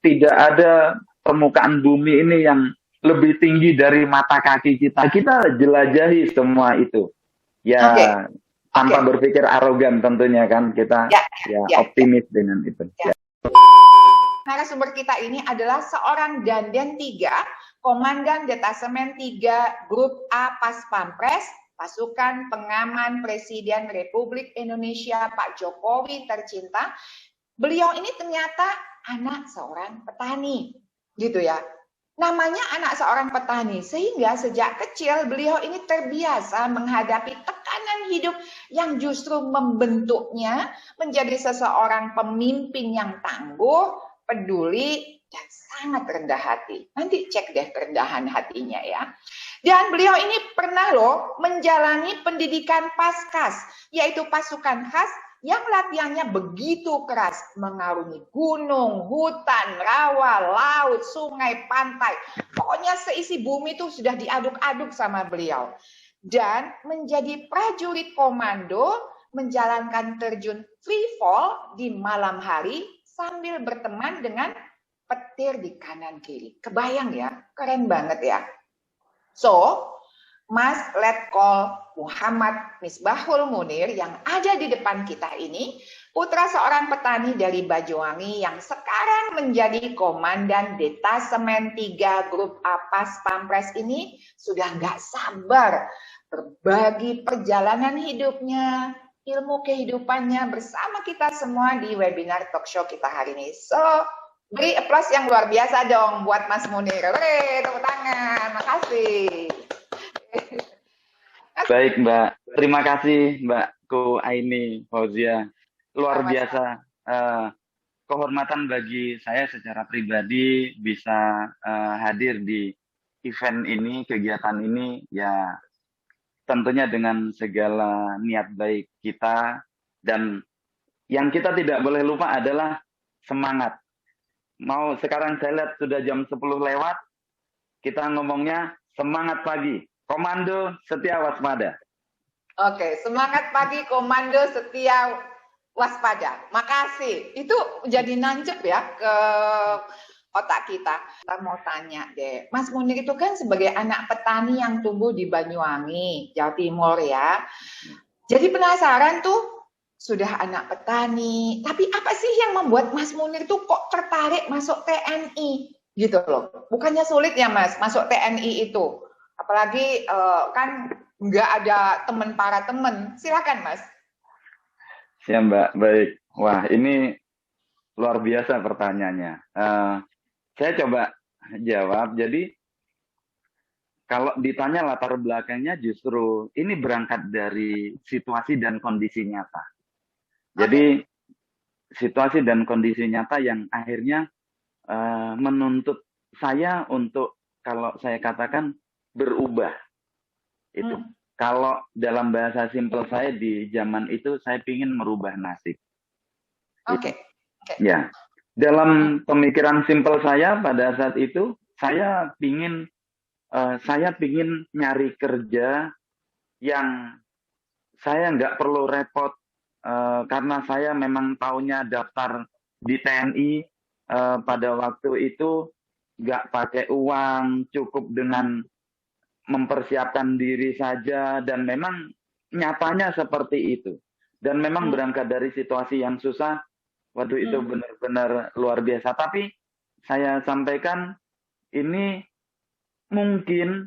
Tidak ada permukaan bumi ini yang lebih tinggi dari mata kaki kita. Kita jelajahi semua itu. Oke, Ya, oke. tanpa berpikir arogan tentunya kan kita Ya, ya ya, ya. optimis dengan itu. Ya. Narasumber kita ini adalah seorang Danjen 3, Komandan Detasemen 3 Grup A Pas Pampres, Pasukan Pengaman Presiden Republik Indonesia Pak Jokowi tercinta. Beliau ini ternyata anak seorang petani, gitu ya. Namanya anak seorang petani, sehingga sejak kecil beliau ini terbiasa menghadapi tekanan hidup yang justru membentuknya menjadi seseorang pemimpin yang tangguh, peduli, dan sangat rendah hati. Nanti cek deh kerendahan hatinya ya. Dan beliau ini pernah loh menjalani pendidikan Paskas, yaitu pasukan khas yang latihannya begitu keras, mengarungi gunung, hutan, rawa, laut, sungai, pantai. Pokoknya seisi bumi itu sudah diaduk-aduk sama beliau. Dan menjadi prajurit komando, menjalankan terjun free fall di malam hari sambil berteman dengan petir di kanan kiri. Kebayang ya, keren banget ya. So, Mas Letkol Muhammad Misbahul Munir yang ada di depan kita ini, putra seorang petani dari Banyuwangi yang sekarang menjadi Komandan Detasemen 3 Grup A Pas Pampres ini, sudah nggak sabar berbagi perjalanan hidupnya, ilmu kehidupannya bersama kita semua di webinar talk show kita hari ini. So, beri aplaus yang luar biasa dong buat Mas Munir. Hore, tepuk tangan. Makasih. Baik Mbak, terima kasih Mbakku Aini Fauzia. Luar Sama-sama. biasa. Kehormatan bagi saya secara pribadi bisa hadir di event ini, kegiatan ini, ya tentunya dengan segala niat baik kita, dan yang kita tidak boleh lupa adalah semangat. Mau sekarang saya lihat sudah jam 10 lewat, kita ngomongnya semangat pagi, komando setia waspada. Oke, semangat pagi komando setia waspada. Makasih. Itu jadi nancep ya ke otak kita. Kita mau tanya deh, Mas Munir itu kan sebagai anak petani yang tumbuh di Banyuwangi, Jawa Timur ya. Jadi penasaran tuh, sudah anak petani, tapi apa sih yang membuat Mas Munir tuh kok tertarik masuk TNI gitu loh? Bukannya sulit ya Mas masuk TNI itu? Apalagi kan nggak ada teman para teman. Silakan Mas. Ya Mbak, baik. Wah ini luar biasa pertanyaannya. Saya coba jawab. Jadi kalau ditanya latar belakangnya justru ini berangkat dari situasi dan kondisi nyata. Jadi situasi dan kondisi nyata yang akhirnya menuntut saya untuk, kalau saya katakan, berubah. Itu. Kalau dalam bahasa simpel saya di zaman itu, saya ingin merubah nasib. Oke. Ya. Dalam pemikiran simpel saya pada saat itu, saya ingin nyari kerja yang saya nggak perlu repot, karena saya memang taunya daftar di TNI pada waktu itu nggak pakai uang, cukup dengan mempersiapkan diri saja, dan memang nyatanya seperti itu. Dan memang berangkat dari situasi yang susah, waduh itu benar-benar luar biasa. Tapi saya sampaikan, ini mungkin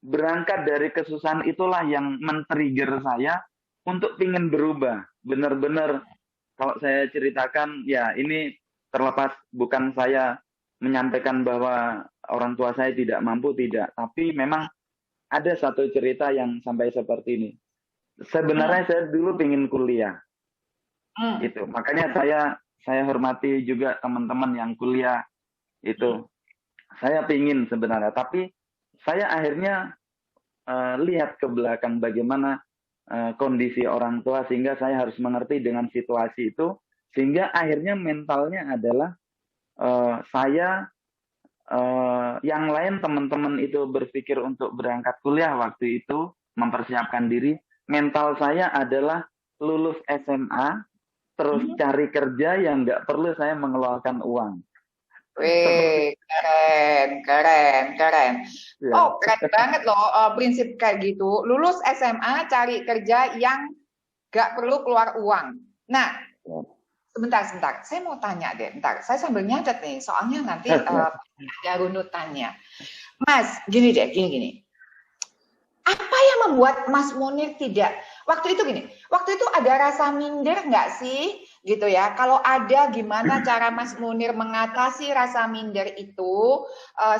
berangkat dari kesusahan itulah yang men-trigger saya untuk ingin berubah. Benar-benar kalau saya ceritakan, ya ini terlepas bukan saya menyampaikan bahwa orang tua saya tidak mampu, tidak. Tapi memang ada satu cerita yang sampai seperti ini. Sebenarnya saya dulu ingin kuliah. Itu. Makanya saya hormati juga teman-teman yang kuliah itu. Saya pingin sebenarnya, tapi saya akhirnya lihat ke belakang bagaimana kondisi orang tua, sehingga saya harus mengerti dengan situasi itu, sehingga akhirnya mentalnya adalah saya, yang lain teman-teman itu berpikir untuk berangkat kuliah waktu itu, mempersiapkan diri. Mental saya adalah lulus SMA, terus cari kerja yang nggak perlu saya mengeluarkan uang. Wih, keren. Ya. Oh, keren banget loh prinsip kayak gitu. Lulus SMA cari kerja yang nggak perlu keluar uang. Nah, sebentar. Saya mau tanya deh, bentar. Saya sambil nyatet nih, soalnya nanti ada runutannya. Mas, gini. Apa yang membuat Mas Munir tidak? Waktu itu ada rasa minder nggak sih? Gitu ya. Kalau ada, gimana cara Mas Munir mengatasi rasa minder itu?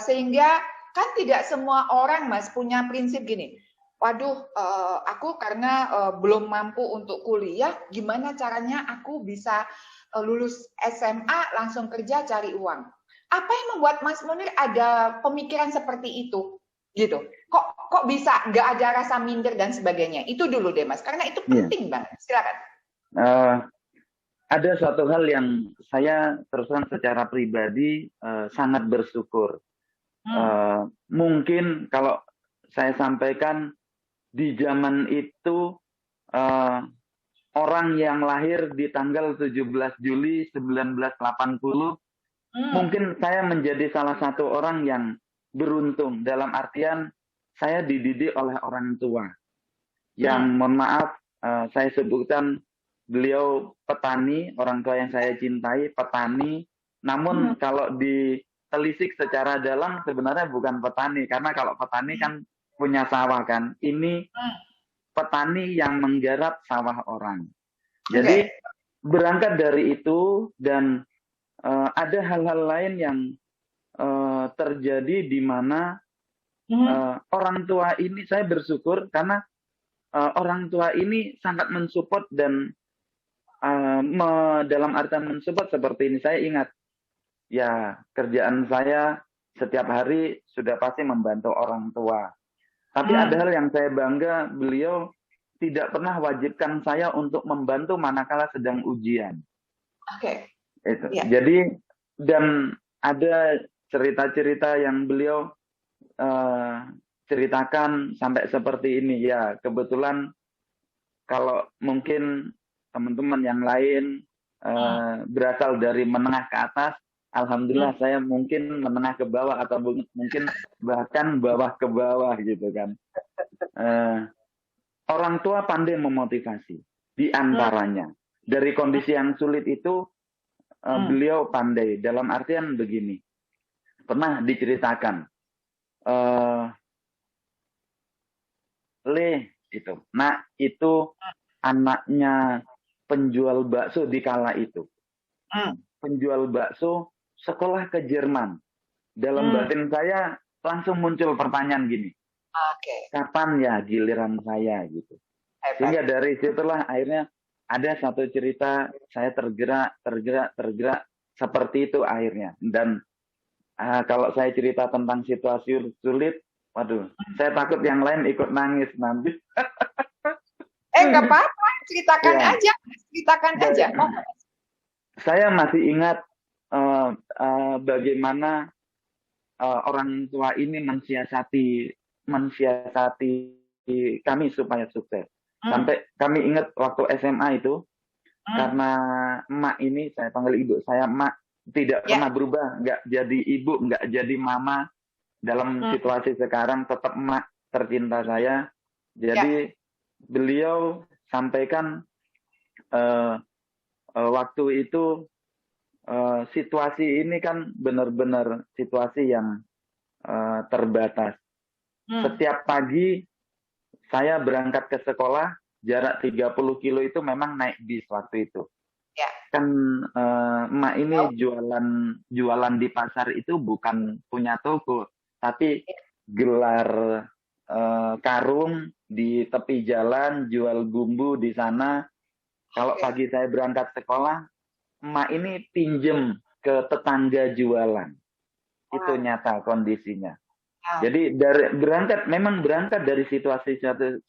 Sehingga kan tidak semua orang, Mas, punya prinsip gini. Waduh, aku karena belum mampu untuk kuliah, gimana caranya aku bisa lulus SMA langsung kerja cari uang? Apa yang membuat Mas Munir ada pemikiran seperti itu? Gitu. Kok bisa nggak ada rasa minder dan sebagainya? Itu dulu deh, Mas, karena itu penting banget. Silakan. Ada suatu hal yang saya terus terang secara pribadi sangat bersyukur. Mungkin kalau saya sampaikan di zaman itu orang yang lahir di tanggal 17 Juli 1980 mungkin saya menjadi salah satu orang yang beruntung, dalam artian saya dididik oleh orang tua yang mohon maaf saya sebutkan beliau petani, orang tua yang saya cintai petani, namun kalau ditelisik secara dalam sebenarnya bukan petani, karena kalau petani kan punya sawah kan, ini petani yang menggarap sawah orang. Jadi berangkat dari itu dan ada hal-hal lain yang terjadi di mana orang tua ini, saya bersyukur karena orang tua ini sangat mensupport dan dalam artian mensupport seperti ini. Saya ingat ya kerjaan saya setiap hari sudah pasti membantu orang tua. Tapi ada hal yang saya bangga, beliau tidak pernah wajibkan saya untuk membantu manakala sedang ujian. Itu. Jadi dan ada cerita-cerita yang beliau ceritakan sampai seperti ini ya. Kebetulan kalau mungkin teman-teman yang lain berasal dari menengah ke atas, alhamdulillah saya mungkin menengah ke bawah atau mungkin bahkan bawah ke bawah gitu kan. Orang tua pandai memotivasi di antaranya. Dari kondisi yang sulit itu beliau pandai, dalam artian begini. Pernah diceritakan itu. Nah, itu anaknya penjual bakso di kala itu. Penjual bakso sekolah ke Jerman. Dalam batin saya langsung muncul pertanyaan gini. Kapan ya giliran saya gitu. Sehingga dari situlah akhirnya ada satu cerita saya tergerak seperti itu akhirnya. Dan kalau saya cerita tentang situasi sulit, waduh, saya takut yang lain ikut nangis nanti. Nggak apa-apa, ceritakan aja. Saya masih ingat bagaimana orang tua ini mensiasati kami supaya sukses. Sampai kami ingat waktu SMA itu, karena emak ini, saya panggil ibu saya emak, tidak pernah berubah, nggak jadi ibu, nggak jadi mama. Dalam situasi sekarang tetap emak tercinta saya. Jadi beliau sampaikan waktu itu situasi ini kan benar-benar situasi yang terbatas. Setiap pagi saya berangkat ke sekolah, jarak 30 kilo itu memang naik bis waktu itu. Kan emak ini jualan di pasar itu bukan punya toko, tapi gelar karung di tepi jalan, jual bumbu di sana. Kalau pagi saya berangkat sekolah, emak ini pinjem ke tetangga jualan. Itu nyata kondisinya. Jadi memang berangkat dari situasi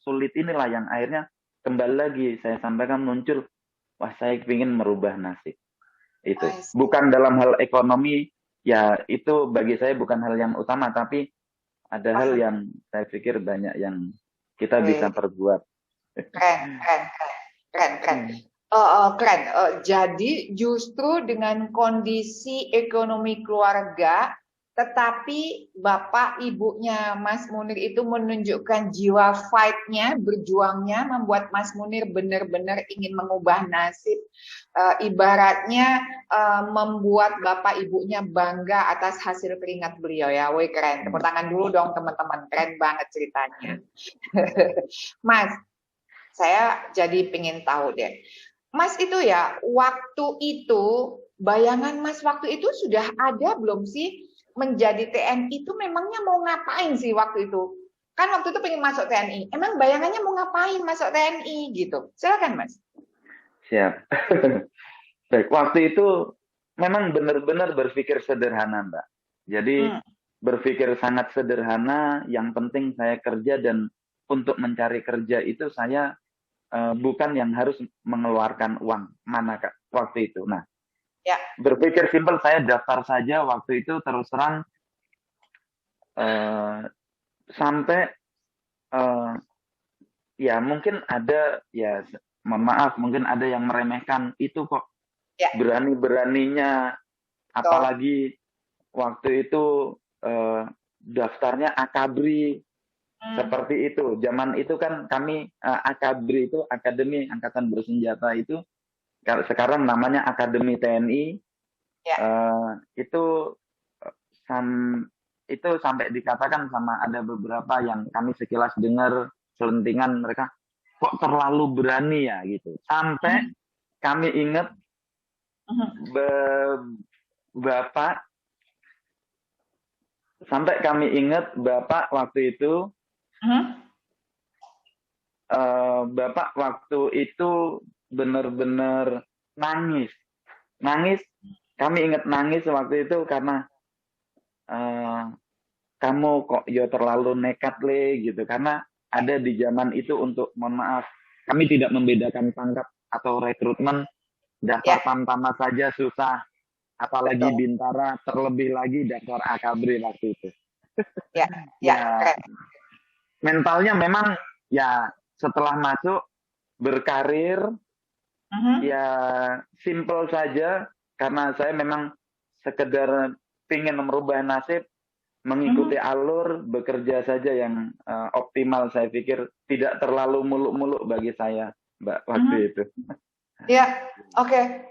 sulit inilah yang akhirnya kembali lagi saya sampaikan muncul, wah saya ingin merubah nasib. Itu bukan dalam hal ekonomi, ya itu bagi saya bukan hal yang utama, tapi ada hal yang saya pikir banyak yang kita bisa perbuat. Keren. keren. Jadi justru dengan kondisi ekonomi keluarga, tetapi bapak ibunya Mas Munir itu menunjukkan jiwa fight-nya, berjuangnya, membuat Mas Munir benar-benar ingin mengubah nasib. Ibaratnya membuat bapak ibunya bangga atas hasil keringat beliau ya. Woi keren. Tepuk tangan dulu dong teman-teman. Keren banget ceritanya. Mas, saya jadi pengen tahu deh. Mas itu ya, waktu itu, bayangan Mas waktu itu sudah ada belum sih menjadi TNI itu memangnya mau ngapain sih waktu itu? Kan waktu itu pengen masuk TNI. Emang bayangannya mau ngapain masuk TNI gitu? Silakan Mas. Siap. Baik, waktu itu memang benar-benar berpikir sederhana, Mbak. Jadi berpikir sangat sederhana, yang penting saya kerja dan untuk mencari kerja itu saya bukan yang harus mengeluarkan uang mana Kak waktu itu. Nah, ya. Berpikir simpel, saya daftar saja waktu itu, terus terang sampai ya mungkin ada ya, mohon maaf, mungkin ada yang meremehkan itu kok ya. berani-beraninya, apalagi waktu itu daftarnya Akabri. Seperti itu. Zaman itu kan kami Akabri itu Akademi Angkatan Bersenjata itu, sekarang namanya Akademi TNI. Ya. Itu sampai dikatakan sama ada beberapa yang kami sekilas dengar selentingan, mereka kok terlalu berani ya gitu. Sampai kami ingat Bapak waktu itu Bapak waktu itu benar-benar nangis. Kami ingat nangis waktu itu karena kamu kok ya terlalu nekat le gitu. Karena ada di zaman itu, untuk mohon maaf, kami tidak membedakan pangkat atau rekrutmen. Daftar Tamtama saja susah, apalagi Bintara, terlebih lagi daftar Akabri waktu itu. Ya, mentalnya memang ya setelah masuk berkarir ya simple saja, karena saya memang sekedar ingin merubah nasib, mengikuti alur, bekerja saja yang optimal. Saya pikir tidak terlalu muluk-muluk bagi saya, Mbak, waktu itu. Ya, oke.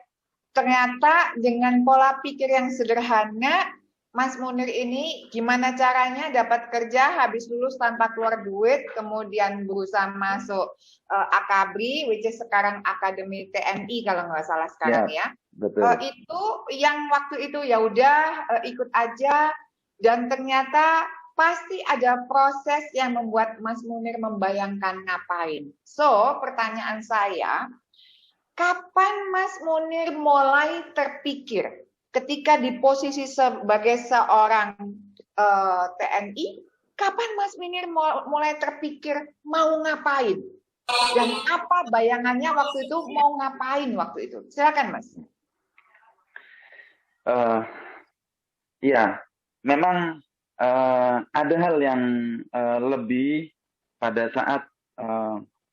Ternyata dengan pola pikir yang sederhana, Mas Munir ini gimana caranya dapat kerja habis lulus tanpa keluar duit, kemudian berusaha masuk Akabri, which is sekarang Akademi TNI kalau nggak salah sekarang ya. Betul. Itu yang waktu itu ya udah ikut aja, dan ternyata pasti ada proses yang membuat Mas Munir membayangkan ngapain. So, pertanyaan saya, kapan Mas Munir mulai terpikir ketika di posisi sebagai seorang TNI, kapan Mas Munir mulai terpikir mau ngapain? Dan apa bayangannya waktu itu mau ngapain waktu itu? Silakan Mas. Ya, memang ada hal yang lebih pada saat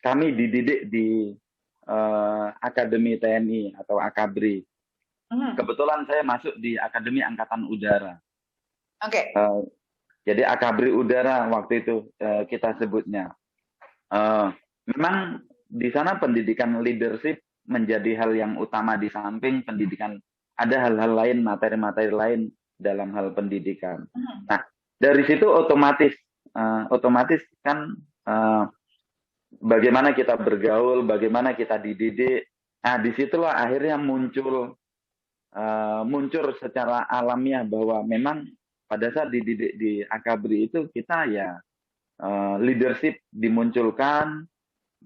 kami dididik di Akademi TNI atau Akabri. Kebetulan saya masuk di Akademi Angkatan Udara. Oke. Jadi Akabri Udara waktu itu kita sebutnya. Memang di sana pendidikan leadership menjadi hal yang utama, di samping pendidikan ada hal-hal lain, materi-materi lain dalam hal pendidikan. Nah, dari situ otomatis kan bagaimana kita bergaul, bagaimana kita dididik. Nah, disitulah akhirnya muncul secara alamiah bahwa memang pada saat dididik di Akabri itu kita ya leadership dimunculkan,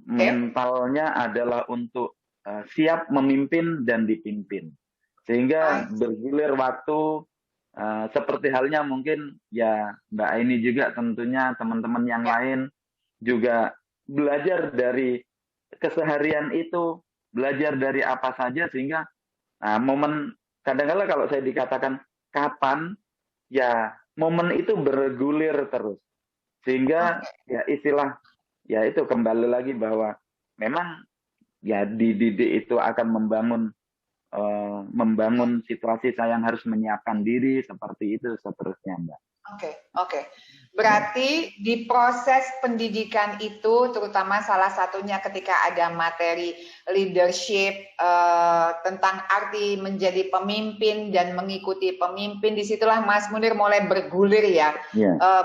mentalnya adalah untuk siap memimpin dan dipimpin. Sehingga bergulir waktu, seperti halnya mungkin ya Mbak Aini juga, tentunya teman-teman yang lain juga belajar dari keseharian itu, belajar dari apa saja, sehingga momen kadang-kala kalau saya dikatakan kapan, ya momen itu bergulir terus, sehingga ya istilah ya itu kembali lagi bahwa memang ya dididik itu akan membangun situasi saya yang harus menyiapkan diri seperti itu seterusnya, Mbak. Oke. Berarti di proses pendidikan itu, terutama salah satunya ketika ada materi leadership, tentang arti menjadi pemimpin dan mengikuti pemimpin, disitulah Mas Munir mulai bergulir ya,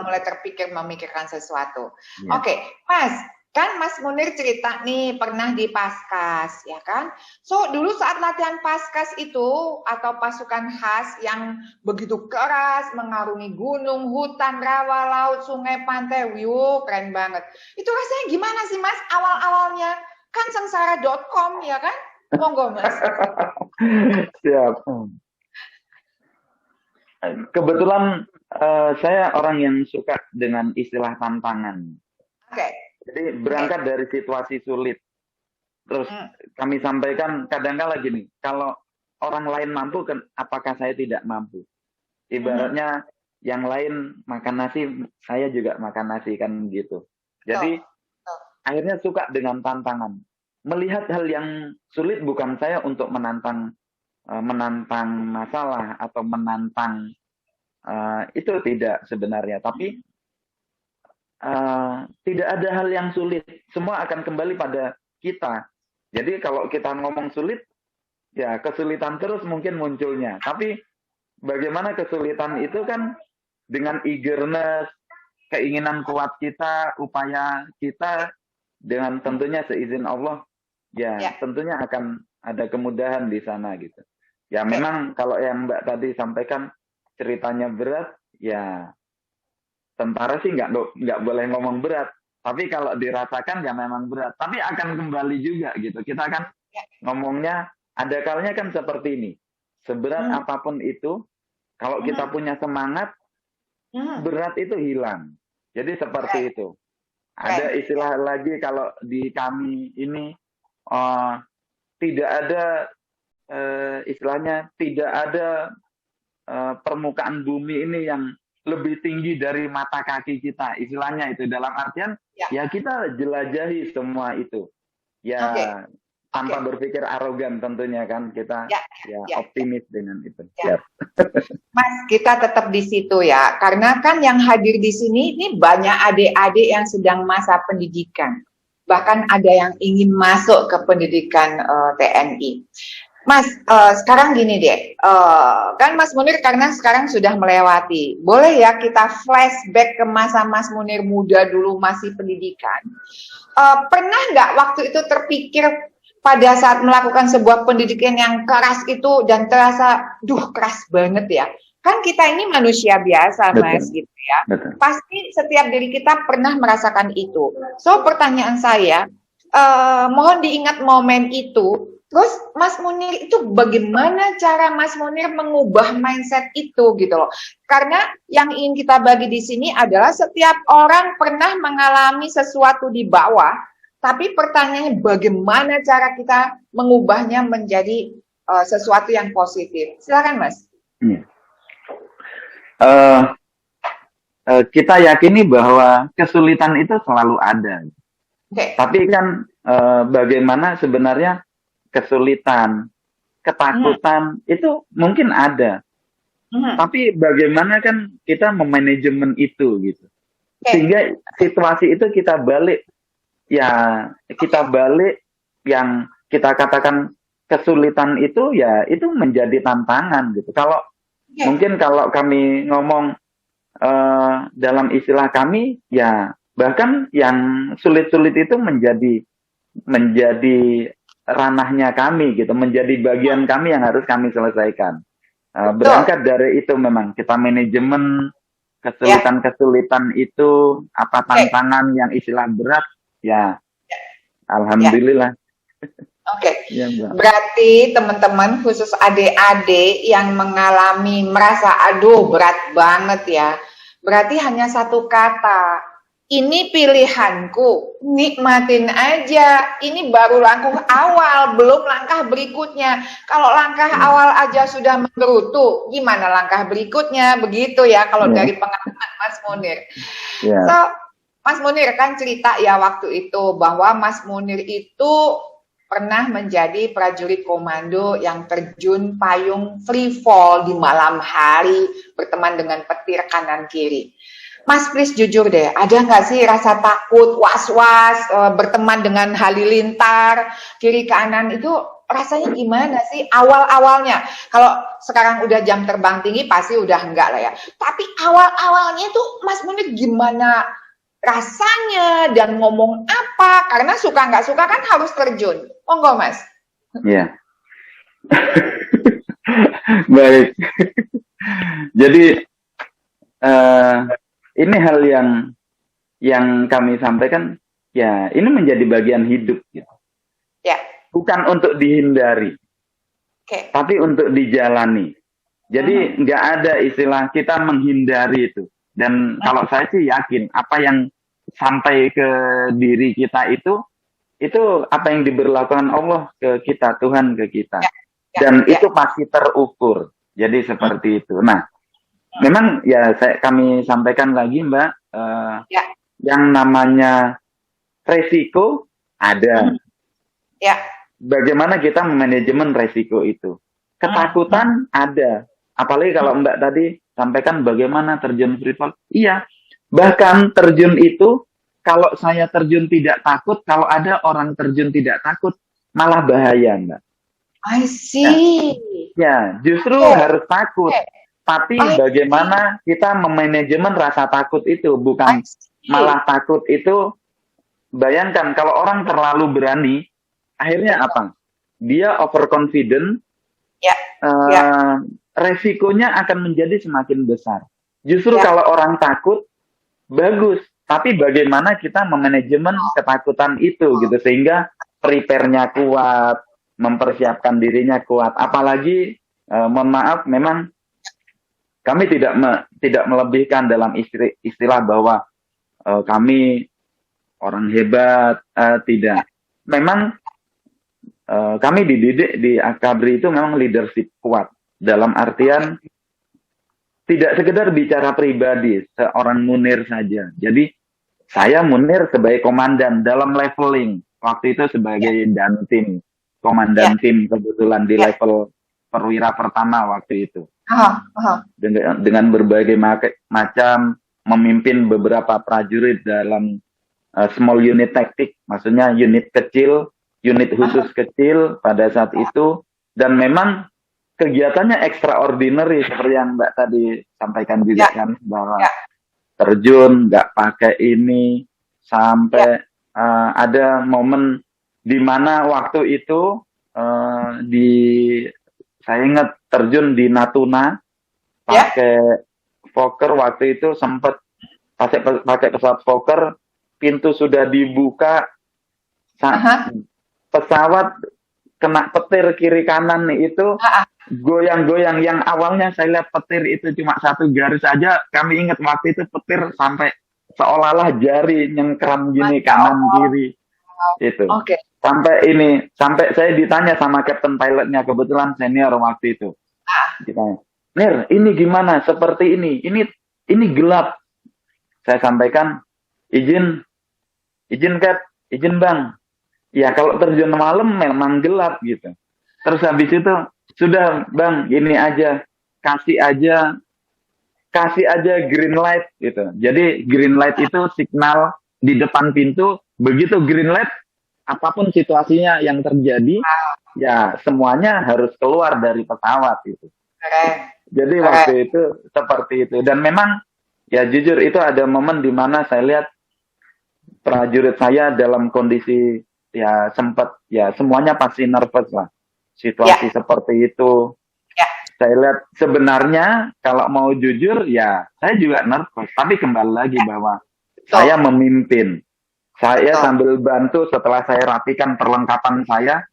mulai memikirkan sesuatu. Oke, Mas, kan Mas Munir cerita nih pernah di Paskas, ya kan? So, dulu saat latihan Paskas itu, atau pasukan khas yang begitu keras, mengarungi gunung, hutan, rawa, laut, sungai, pantai, keren banget. Itu rasanya gimana sih Mas awal-awalnya? Kan sengsara.com, ya kan? Monggo Mas. Siap. Kebetulan saya orang yang suka dengan istilah tantangan. Jadi berangkat dari situasi sulit. Terus kami sampaikan kadang-kala gini, kalau orang lain mampu, apakah saya tidak mampu? Ibaratnya yang lain makan nasi, saya juga makan nasi, kan gitu. Jadi akhirnya suka dengan tantangan. Melihat hal yang sulit bukan saya untuk menantang masalah atau menantang itu tidak sebenarnya, tapi tidak ada hal yang sulit, semua akan kembali pada kita. Jadi kalau kita ngomong sulit, ya kesulitan terus mungkin munculnya. Tapi bagaimana kesulitan itu kan dengan eagerness, keinginan kuat kita, upaya kita, dengan tentunya seizin Allah, ya tentunya akan ada kemudahan di sana gitu. Ya memang kalau yang Mbak tadi sampaikan ceritanya berat, ya tentara sih nggak boleh ngomong berat, tapi kalau dirasakan ya memang berat, tapi akan kembali juga gitu. Kita kan ngomongnya ada kalanya kan seperti ini, seberat apapun itu, kalau kita punya semangat, berat itu hilang. Jadi seperti itu. Ada istilah lagi kalau di kami ini, tidak ada istilahnya, tidak ada permukaan bumi ini yang lebih tinggi dari mata kaki kita, istilahnya itu, dalam artian ya kita jelajahi semua itu ya, tanpa berpikir arogan tentunya kan, kita optimis dengan itu. Mas, kita tetap di situ ya, karena kan yang hadir di sini ini banyak adik-adik yang sedang masa pendidikan, bahkan ada yang ingin masuk ke pendidikan TNI. Mas, sekarang gini deh, kan Mas Munir karena sekarang sudah melewati, boleh ya kita flashback ke masa Mas Munir muda dulu masih pendidikan. Pernah nggak waktu itu terpikir pada saat melakukan sebuah pendidikan yang keras itu dan terasa, keras banget ya? Kan kita ini manusia biasa, Mas, gitu ya. Pasti setiap diri kita pernah merasakan itu. So, pertanyaan saya, mohon diingat momen itu. Terus Mas Munir itu bagaimana cara Mas Munir mengubah mindset itu gitu loh. Karena yang ingin kita bagi di sini adalah setiap orang pernah mengalami sesuatu di bawah, tapi pertanyaannya bagaimana cara kita mengubahnya menjadi sesuatu yang positif. Silakan Mas. Kita yakini bahwa kesulitan itu selalu ada. Tapi kan bagaimana sebenarnya kesulitan, ketakutan itu mungkin ada. Tapi bagaimana kan kita memanajemen itu gitu. Sehingga situasi itu kita balik yang kita katakan kesulitan itu ya itu menjadi tantangan gitu. Kalau mungkin kalau kami ngomong dalam istilah kami ya bahkan yang sulit-sulit itu menjadi ranahnya kami gitu, menjadi bagian kami yang harus kami selesaikan. Berangkat dari itu memang kita manajemen kesulitan-kesulitan itu, apa tantangan yang istilah berat ya, alhamdulillah. Ya, berarti teman-teman khusus adik-adik yang merasa aduh berat banget ya, berarti hanya satu kata, ini pilihanku, nikmatin aja. Ini baru langkah awal, belum langkah berikutnya. Kalau langkah awal aja sudah menggerutu, gimana langkah berikutnya? Begitu ya kalau dari pengalaman Mas Munir. So, Mas Munir kan cerita ya waktu itu bahwa Mas Munir itu pernah menjadi prajurit komando yang terjun payung free fall di malam hari berteman dengan petir kanan kiri. Mas, please jujur deh, ada nggak sih rasa takut, was-was, berteman dengan halilintar, kiri kanan itu rasanya gimana sih awal-awalnya? Kalau sekarang udah jam terbang tinggi pasti udah enggak lah ya. Tapi awal-awalnya tuh Mas Munir gimana rasanya dan ngomong apa? Karena suka nggak suka kan harus terjun. Monggo Mas. Iya. Baik. Jadi ini hal yang kami sampaikan, ya ini menjadi bagian hidup gitu. Ya. Bukan untuk dihindari, tapi untuk dijalani. Jadi nggak ada istilah kita menghindari itu. Dan kalau saya sih yakin apa yang sampai ke diri kita itu apa yang diberlakukan Allah ke kita, Tuhan ke kita. Dan itu pasti terukur. Jadi seperti itu. Nah, memang ya kami sampaikan lagi Mbak, yang namanya resiko ada. Ya. Bagaimana kita memanajemen resiko itu? Ketakutan ada. Apalagi kalau Mbak tadi sampaikan bagaimana terjun free fall. Iya, bahkan terjun itu kalau saya terjun tidak takut, kalau ada orang terjun tidak takut malah bahaya Mbak. I see. Ya, justru harus takut. Tapi bagaimana kita memanajemen rasa takut itu, bukan malah takut itu. Bayangkan kalau orang terlalu berani, akhirnya apa? Dia overconfident, resikonya akan menjadi semakin besar. Justru kalau orang takut, bagus. Tapi bagaimana kita memanajemen ketakutan itu gitu, sehingga prepare-nya kuat, mempersiapkan dirinya kuat. Apalagi, mohon maaf, memang kami tidak melebihkan dalam istilah bahwa kami orang hebat, tidak. Memang kami dididik di Akabri itu memang leadership kuat. Dalam artian tidak sekedar bicara pribadi, seorang Munir saja. Jadi saya Munir sebagai komandan dalam leveling. Waktu itu sebagai dantim, komandan tim kebetulan di level perwira pertama waktu itu. Dengan berbagai macam memimpin beberapa prajurit dalam small unit taktik, maksudnya unit kecil, unit khusus kecil pada saat itu, dan memang kegiatannya extraordinary seperti yang Mbak tadi sampaikan juga kan, bahwa terjun nggak pakai ini sampai ada momen di mana waktu itu saya ingat terjun di Natuna pakai Fokker. Waktu itu sempat pakai pesawat Fokker, pintu sudah dibuka, pesawat kena petir kiri kanan itu goyang-goyang. Yang awalnya saya lihat petir itu cuma satu garis aja, kami ingat waktu itu petir sampai seolah-olah jari nyengkram gini kanan kiri itu. Sampai saya ditanya sama kapten pilotnya, kebetulan senior waktu itu. Ditanya, Nir, ini gimana? Seperti ini gelap. Saya sampaikan, izin Cap, izin Bang. Ya kalau terjun malam memang gelap gitu. Terus habis itu, sudah Bang, ini aja, kasih aja green light gitu. Jadi green light itu signal di depan pintu, begitu green light, apapun situasinya yang terjadi, ya semuanya harus keluar dari pesawat itu. Jadi waktu itu seperti itu. Dan memang ya jujur itu ada momen di mana saya lihat prajurit saya dalam kondisi ya sempat ya semuanya pasti nervous lah. Situasi seperti itu. Saya lihat sebenarnya kalau mau jujur ya saya juga nervous. Tapi kembali lagi bahwa saya memimpin. Saya sambil bantu setelah saya rapikan perlengkapan saya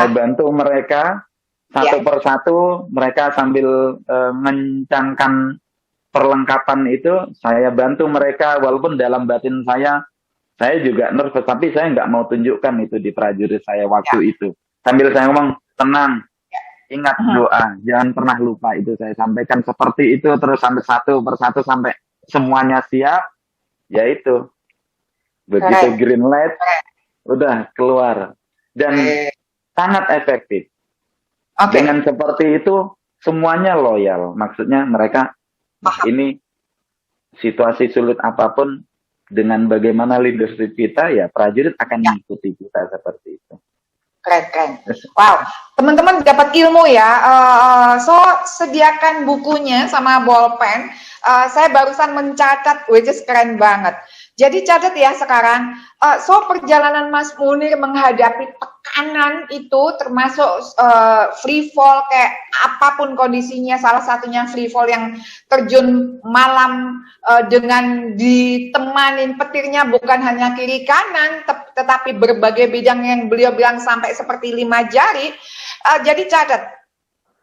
bantu mereka satu persatu, mereka sambil mengencangkan perlengkapan itu, saya bantu mereka, walaupun dalam batin saya juga nervous, tapi saya nggak mau tunjukkan itu di prajurit saya waktu itu. Sambil saya ngomong, tenang, ingat doa, jangan pernah lupa itu saya sampaikan seperti itu, terus sampai satu persatu sampai semuanya siap, ya itu. Begitu green light, udah keluar. dan sangat efektif. Oke. Dengan seperti itu semuanya loyal. Maksudnya mereka ini situasi sulit apapun, dengan bagaimana leadership kita, ya prajurit akan mengikuti kita seperti itu. Keren. Wow, teman-teman dapat ilmu ya. So sediakan bukunya sama bolpen. Saya barusan mencatat, which is keren banget. Jadi catat ya sekarang. So perjalanan Mas Munir menghadapi tekanan itu termasuk free fall, kayak apapun kondisinya. Salah satunya free fall yang terjun malam dengan ditemanin petirnya bukan hanya kiri kanan, tetapi berbagai bidang yang beliau bilang sampai seperti 5 jari. Jadi catat,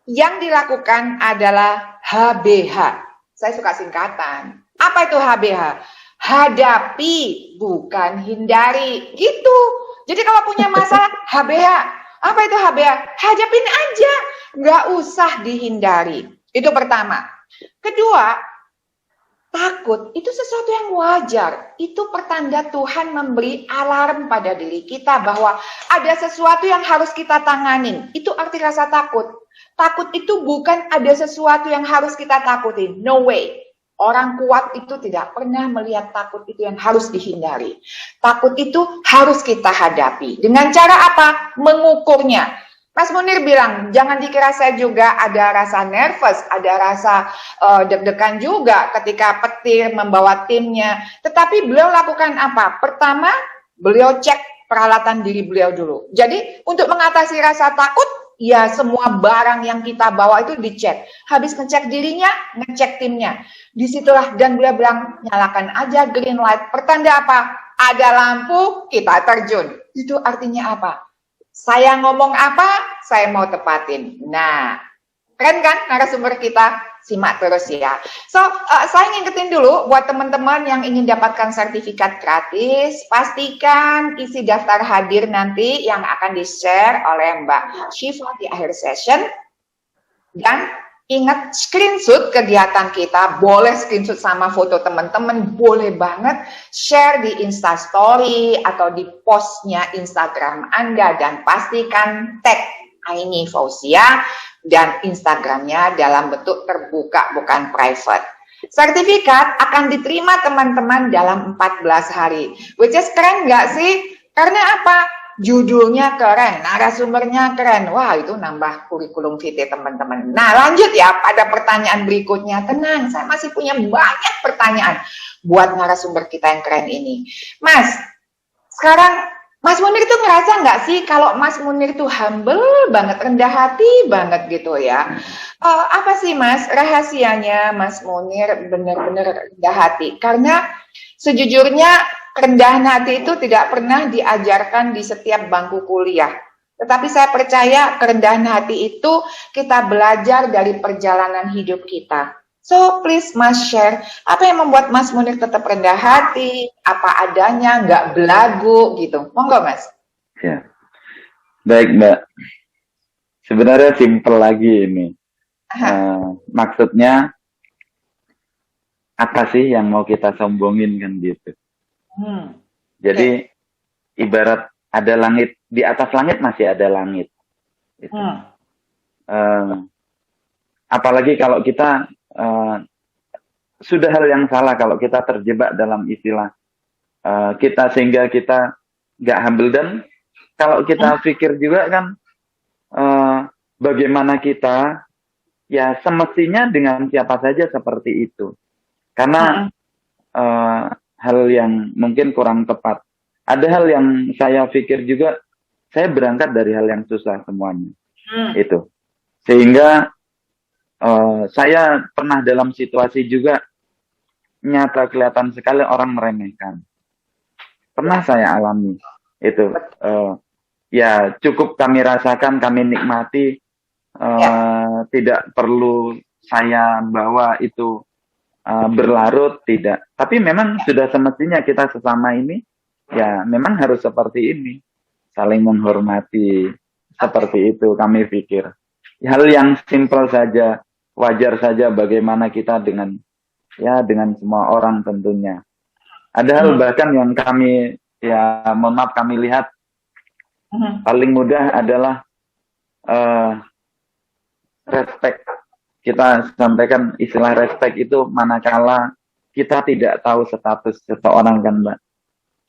yang dilakukan adalah HBH. Saya suka singkatan. Apa itu HBH? Hadapi, bukan hindari. Gitu. Jadi kalau punya masalah, HBH. Apa itu HBH? Hadapin aja. Nggak usah dihindari. Itu pertama. Kedua, takut itu sesuatu yang wajar. Itu pertanda Tuhan memberi alarm pada diri kita bahwa ada sesuatu yang harus kita tanganin. Itu arti rasa takut. Takut itu bukan ada sesuatu yang harus kita takutin. No way. Orang kuat itu tidak pernah melihat takut itu yang harus dihindari. Takut itu harus kita hadapi. Dengan cara apa? Mengukurnya. Mas Munir bilang, jangan dikira saya juga ada rasa nervous, ada rasa deg-degan juga ketika petir membawa timnya. Tetapi beliau lakukan apa? Pertama, beliau cek peralatan diri beliau dulu. Jadi untuk mengatasi rasa takut, ya semua barang yang kita bawa itu dicek. Habis ngecek dirinya, ngecek timnya. Disitulah, dan beliau bilang, nyalakan aja green light. Pertanda apa? Ada lampu, kita terjun. Itu artinya apa? Saya ngomong apa, saya mau tepatin. Nah, keren kan narasumber kita? Simak terus ya. So, saya ngingetin dulu buat teman-teman yang ingin dapatkan sertifikat gratis, pastikan isi daftar hadir nanti yang akan di-share oleh Mbak Syifa di akhir session. Dan ingat, screenshot kegiatan kita, boleh screenshot sama foto teman-teman, boleh banget share di Instastory atau di postnya Instagram Anda, dan pastikan tag Aini Fauzia dan Instagramnya dalam bentuk terbuka, bukan private. Sertifikat akan diterima teman-teman dalam 14 hari. Which is keren nggak sih? Karena apa? Judulnya keren, narasumbernya keren. Wah, itu nambah kurikulum vitae teman-teman. Nah, lanjut ya pada pertanyaan berikutnya. Tenang, saya masih punya banyak pertanyaan buat narasumber kita yang keren ini. Mas, sekarang Mas Munir tuh ngerasa nggak sih kalau Mas Munir tuh humble banget, rendah hati banget gitu ya? Apa sih Mas rahasianya Mas Munir benar-benar rendah hati? Karena sejujurnya kerendahan hati itu tidak pernah diajarkan di setiap bangku kuliah. Tetapi saya percaya kerendahan hati itu kita belajar dari perjalanan hidup kita. So, please Mas share, apa yang membuat Mas Munir tetap rendah hati, apa adanya, nggak belagu gitu. Monggo Mas. Ya. Baik Mbak. Sebenarnya simpel lagi ini. Maksudnya, apa sih yang mau kita sombongin kan gitu. Jadi, ibarat ada langit, di atas langit masih ada langit. Gitu. Apalagi kalau kita sudah hal yang salah kalau kita terjebak dalam istilah kita, sehingga kita nggak humble. Dan kalau kita pikir juga kan bagaimana kita ya semestinya dengan siapa saja seperti itu, karena hal yang mungkin kurang tepat. Ada hal yang saya pikir juga, saya berangkat dari hal yang susah semuanya itu, sehingga saya pernah dalam situasi juga nyata kelihatan sekali orang meremehkan. Pernah saya alami itu. Ya cukup kami rasakan, kami nikmati. Tidak perlu saya bawa itu berlarut, tidak. Tapi memang sudah semestinya kita sesama ini ya memang harus seperti ini, saling menghormati. Seperti itu kami pikir. Hal yang simpel saja, wajar saja bagaimana kita dengan semua orang tentunya. Ada hal bahkan yang kami, ya mohon maaf, kami lihat Paling mudah adalah respect. Kita sampaikan istilah respect itu manakala kita tidak tahu status seseorang kan Mbak.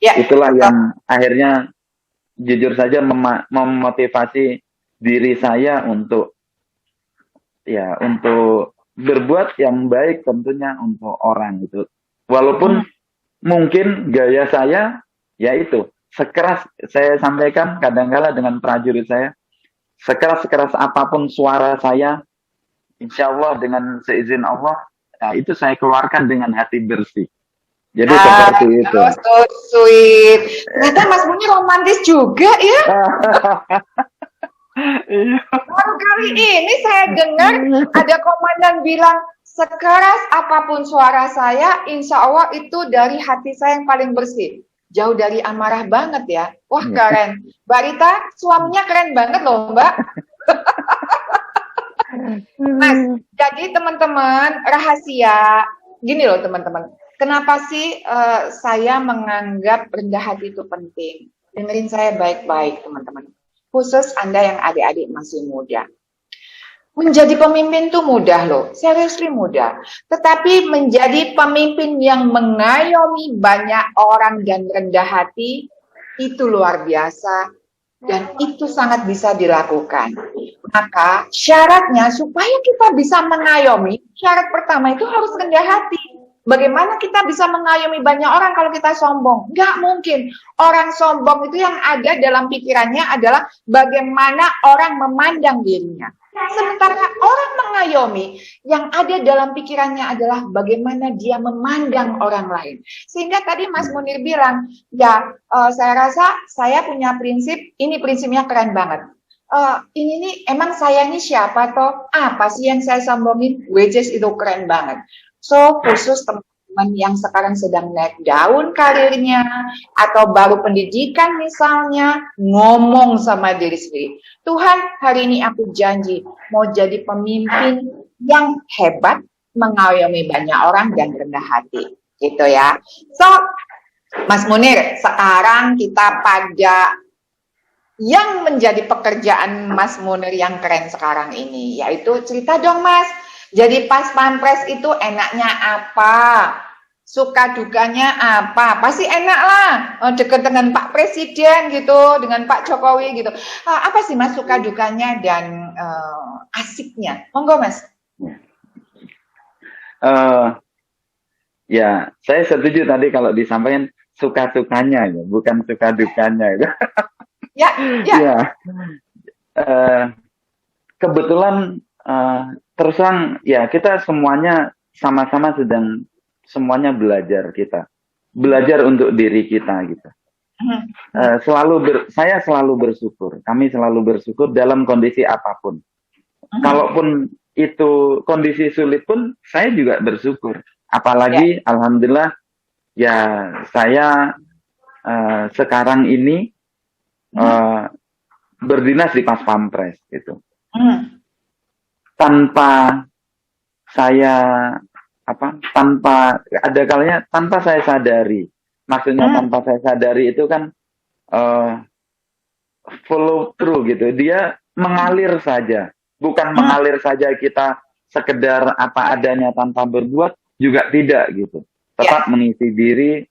Ya, Itulah yang akhirnya jujur saja memotivasi diri saya untuk untuk berbuat yang baik tentunya untuk orang itu. Walaupun mungkin gaya saya yaitu sekeras saya sampaikan kadang-kala dengan prajurit saya, sekeras apapun suara saya, insya Allah dengan seizin Allah, itu saya keluarkan dengan hati bersih. Jadi seperti itu. So sweet. Ternyata Mas Muni romantis juga ya. Baru kali ini saya dengar ada komandan bilang, sekeras apapun suara saya, insya Allah itu dari hati saya yang paling bersih. Jauh dari amarah banget ya. Wah keren. Mbak Rita, suaminya keren banget loh Mbak. Mas, jadi teman-teman rahasia, gini loh teman-teman. Kenapa sih saya menganggap rendah hati itu penting? Dengerin saya baik-baik teman-teman. Khusus Anda yang adik-adik masih muda. Menjadi pemimpin itu mudah loh, seriously mudah. Tetapi menjadi pemimpin yang mengayomi banyak orang dan rendah hati, itu luar biasa. Dan itu sangat bisa dilakukan. Maka syaratnya supaya kita bisa mengayomi, syarat pertama itu harus rendah hati. Bagaimana kita bisa mengayomi banyak orang kalau kita sombong? Nggak mungkin. Orang sombong itu yang ada dalam pikirannya adalah bagaimana orang memandang dirinya. Sementara orang mengayomi, yang ada dalam pikirannya adalah bagaimana dia memandang orang lain. Sehingga tadi Mas Munir bilang, saya rasa saya punya prinsip, ini prinsipnya keren banget. Ini nih, emang saya ini siapa toh? Apa sih yang saya sombongin? Which is itu keren banget. So, khusus teman-teman yang sekarang sedang naik daun karirnya, atau baru pendidikan misalnya, ngomong sama diri sendiri. Tuhan, hari ini aku janji mau jadi pemimpin yang hebat, mengayomi banyak orang dan rendah hati. Gitu ya. So, Mas Munir, sekarang kita pada yang menjadi pekerjaan Mas Munir yang keren sekarang ini, yaitu cerita dong Mas. Jadi pas pampres itu enaknya apa? Suka dukanya apa? Pasti enak lah, deket dengan Pak Presiden gitu, dengan Pak Jokowi gitu. Apa sih Mas suka dukanya dan asiknya? Monggo Mas. Ya, saya setuju tadi kalau disampaikan suka-sukanya ya, bukan suka dukanya. Ya. Kebetulan terus terang ya kita semuanya sama-sama sedang semuanya belajar belajar untuk diri kita gitu. Saya selalu bersyukur, kami selalu bersyukur dalam kondisi apapun. Kalaupun itu kondisi sulit pun saya juga bersyukur. Apalagi alhamdulillah ya saya sekarang ini berdinas di Pas Pampres gitu. Tanpa saya tanpa ada kalanya tanpa saya sadari, maksudnya tanpa saya sadari itu kan follow through gitu, dia mengalir saja, bukan mengalir saja kita sekedar apa adanya tanpa berbuat juga tidak gitu, tetap mengisi diri,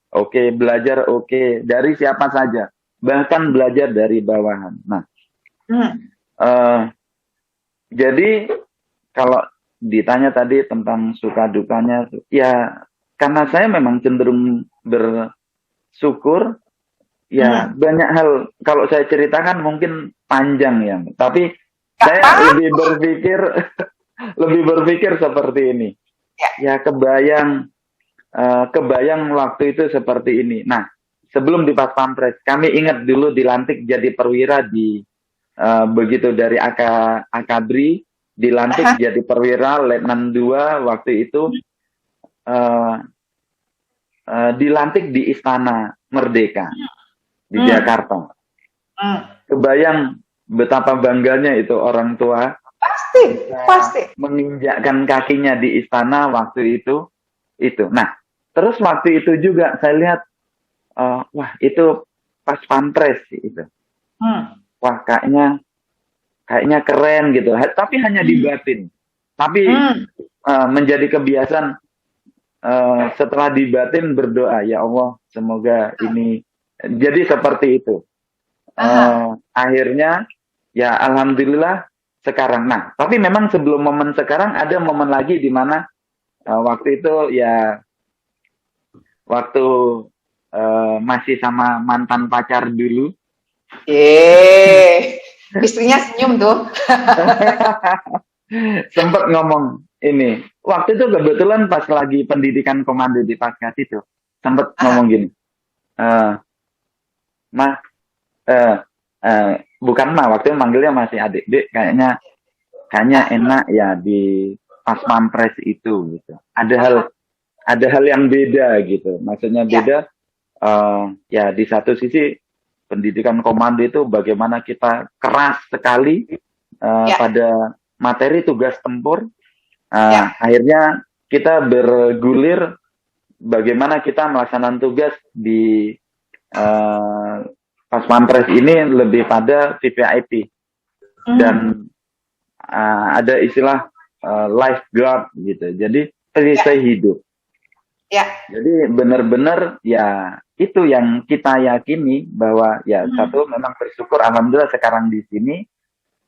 belajar dari siapa saja, bahkan belajar dari bawahan. Nah, jadi kalau ditanya tadi tentang suka dukanya, ya karena saya memang cenderung bersyukur, ya banyak hal kalau saya ceritakan mungkin panjang ya, tapi saya lebih berpikir seperti ini. Ya kebayang waktu itu seperti ini. Nah, sebelum di Pas Pampres, kami ingat dulu dilantik jadi perwira di begitu dari Akabri dilantik jadi perwira Letnan 2 waktu itu dilantik di Istana Merdeka di Jakarta. Kebayang betapa bangganya itu orang tua pasti menginjakkan kakinya di istana waktu itu. Nah, terus waktu itu juga saya lihat wah itu Pas Pampres itu. wah kayaknya keren gitu. Tapi hanya di batin. Tapi menjadi kebiasaan setelah di batin berdoa, ya Allah semoga ini jadi seperti itu. Akhirnya ya alhamdulillah sekarang. Nah, tapi memang sebelum momen sekarang ada momen lagi di mana waktu itu ya waktu masih sama mantan pacar dulu. Istrinya senyum tuh. Sempet ngomong ini. Waktu itu kebetulan pas lagi pendidikan komando di Paskas itu, sempet ngomong gini. Bukan waktu itu manggilnya masih adik. Dek, kayaknya enak ya di pas pampres itu gitu. Ada hal yang beda gitu. Maksudnya beda. Ya di satu sisi pendidikan komando itu bagaimana kita keras sekali pada materi tugas tempur. Akhirnya kita bergulir bagaimana kita melaksanakan tugas di pas pampres ini lebih pada VVIP dan ada istilah lifeguard gitu. Jadi perisai hidup. Jadi benar-benar ya itu yang kita yakini bahwa ya satu memang bersyukur alhamdulillah sekarang di sini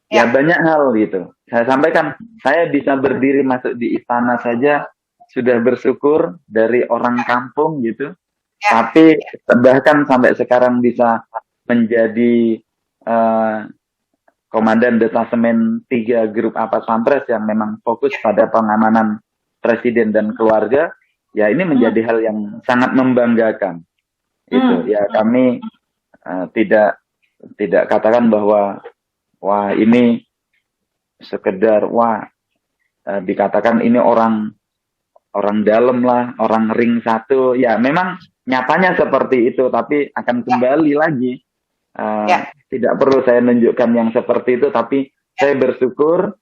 ya banyak hal gitu. Saya sampaikan saya bisa berdiri masuk di istana saja sudah bersyukur dari orang kampung gitu. Tapi bahkan sampai sekarang bisa menjadi komandan detasemen 3 grup A Pas Pampres yang memang fokus pada pengamanan presiden dan keluarga. Ya ini menjadi hal yang sangat membanggakan. Itu ya kami tidak katakan bahwa wah ini sekedar dikatakan ini orang dalam lah, orang ring 1. Ya memang nyatanya seperti itu, tapi akan kembali lagi. Tidak perlu saya nunjukkan yang seperti itu, tapi saya bersyukur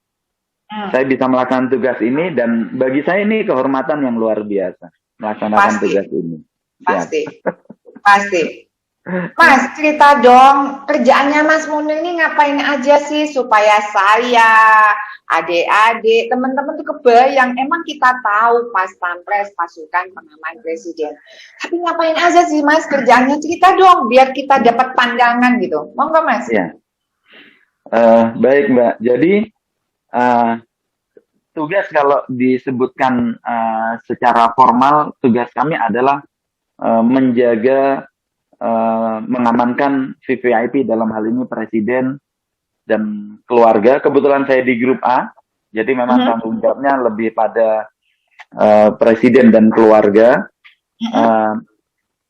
saya bisa melaksanakan tugas ini dan bagi saya ini kehormatan yang luar biasa melaksanakan tugas ini. Pasti. Mas, cerita dong kerjaannya Mas Munir ini ngapain aja sih supaya saya, adik-adik, teman-teman tuh kebayang. Emang kita tahu Pas Pampres pasukan pengaman presiden. Tapi ngapain aja sih Mas kerjaannya? Cerita dong biar kita dapat pandangan gitu. Monggo Mas. Ya. Baik Mbak. Jadi tugas kalau disebutkan secara formal, tugas kami adalah menjaga mengamankan VVIP dalam hal ini presiden dan keluarga. Kebetulan saya di grup A, jadi memang tanggung jawabnya lebih pada presiden dan keluarga.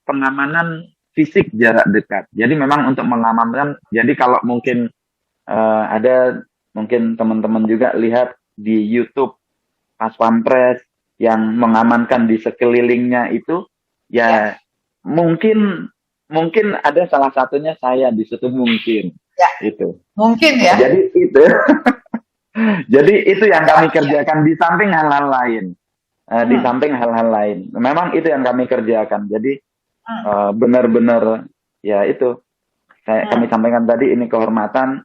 Pengamanan fisik jarak dekat. Jadi memang untuk mengamankan. Jadi kalau mungkin ada mungkin teman-teman juga lihat di YouTube Pas Pampres yang mengamankan di sekelilingnya itu, ya mungkin ada salah satunya saya di situ mungkin. Itu. Mungkin ya. Jadi itu. Jadi itu yang kami kerjakan di samping hal-hal lain. Di samping hal-hal lain. Memang itu yang kami kerjakan. Jadi benar-benar ya itu. Kami sampaikan tadi ini kehormatan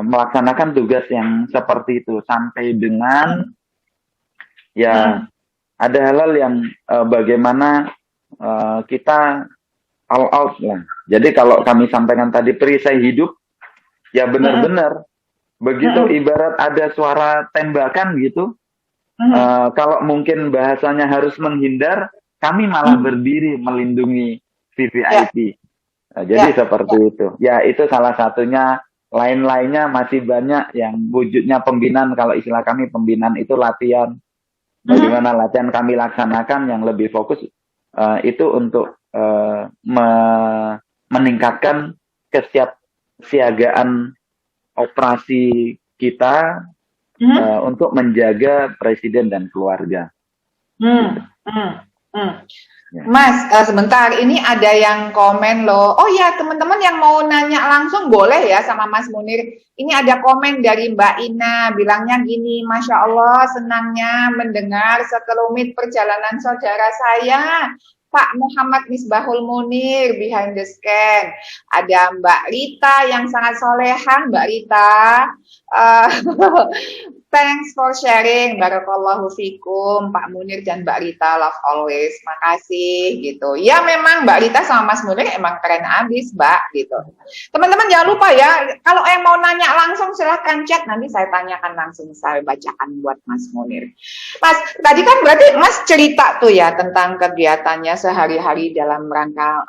melaksanakan tugas yang seperti itu sampai dengan ya ada hal-hal yang bagaimana kita all out lah. Jadi kalau kami sampaikan tadi perisai hidup ya benar-benar begitu ibarat ada suara tembakan gitu. Kalau mungkin bahasanya harus menghindar, kami malah berdiri melindungi VVIP. Jadi seperti itu. Ya itu salah satunya. Lain-lainnya masih banyak yang wujudnya pembinaan. Kalau istilah kami pembinaan itu latihan. Bagaimana latihan kami laksanakan yang lebih fokus itu untuk meningkatkan kesiapsiagaan operasi kita untuk menjaga presiden dan keluarga. Mas, sebentar, ini ada yang komen loh. Oh ya, teman-teman yang mau nanya langsung boleh ya sama Mas Munir. Ini ada komen dari Mbak Ina, bilangnya gini, Masya Allah senangnya mendengar sekelumit perjalanan saudara saya. Pak Muhammad Misbahul Munir behind the scan. Ada Mbak Rita yang sangat solehan, Mbak Rita. Uh, Thanks for sharing, barakallahu fikum, Pak Munir dan Mbak Rita, love always, makasih gitu. Ya memang Mbak Rita sama Mas Munir emang keren abis, Mbak gitu. Teman-teman jangan lupa ya, kalau yang mau nanya langsung silahkan chat, nanti saya tanyakan langsung, saya bacakan buat Mas Munir. Mas, tadi kan berarti Mas cerita tuh ya tentang kegiatannya sehari-hari dalam rangka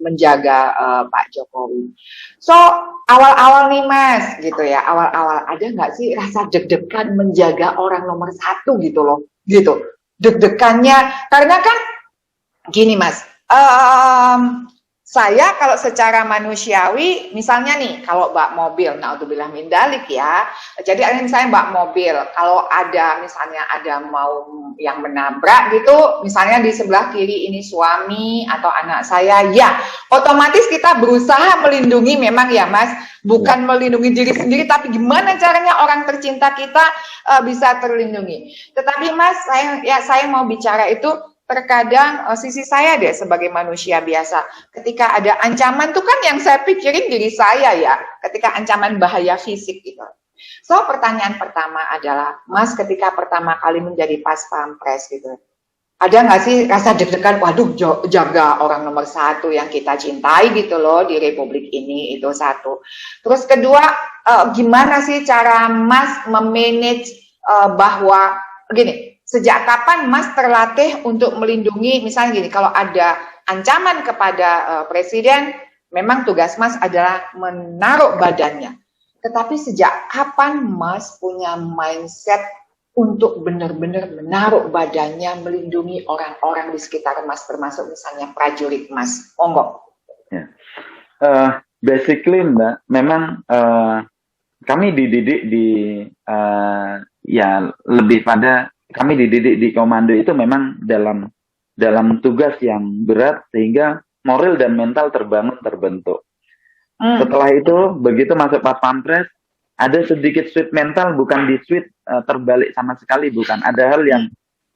menjaga Pak Jokowi. So awal-awal nih Mas, gitu ya, awal-awal ada nggak sih rasa deg-degan menjaga orang nomor satu gitu loh, gitu. Deg-degannya, karena kan gini Mas, saya kalau secara manusiawi, misalnya nih, kalau bak mobil, naudzubillah min dalik ya, jadi misalnya bak mobil, kalau ada misalnya ada mau yang menabrak gitu, misalnya di sebelah kiri ini suami atau anak saya, ya otomatis kita berusaha melindungi memang ya Mas, bukan melindungi diri sendiri, tapi gimana caranya orang tercinta kita bisa terlindungi. Tetapi Mas, saya mau bicara itu, terkadang sisi saya deh sebagai manusia biasa, ketika ada ancaman tuh kan yang saya pikirin diri saya ya, ketika ancaman bahaya fisik gitu. So pertanyaan pertama adalah, Mas ketika pertama kali menjadi pas pampres gitu, ada nggak sih rasa deg-degan, waduh jaga orang nomor satu yang kita cintai gitu loh di Republik ini, itu satu. Terus kedua, gimana sih cara Mas memanage bahwa gini, sejak kapan Mas terlatih untuk melindungi, misalnya gini, kalau ada ancaman kepada Presiden, memang tugas Mas adalah menaruh badannya. Tetapi sejak kapan Mas punya mindset untuk benar-benar menaruh badannya, melindungi orang-orang di sekitar Mas, termasuk misalnya prajurit Mas? Monggo. Ya. Basically Mbak, memang kami dididik di ya lebih pada kami dididik di komando itu memang dalam tugas yang berat sehingga moral dan mental terbentuk. Setelah itu begitu masuk pas pampres ada sedikit sweet mental, bukan di sweet terbalik sama sekali, bukan. Ada hal yang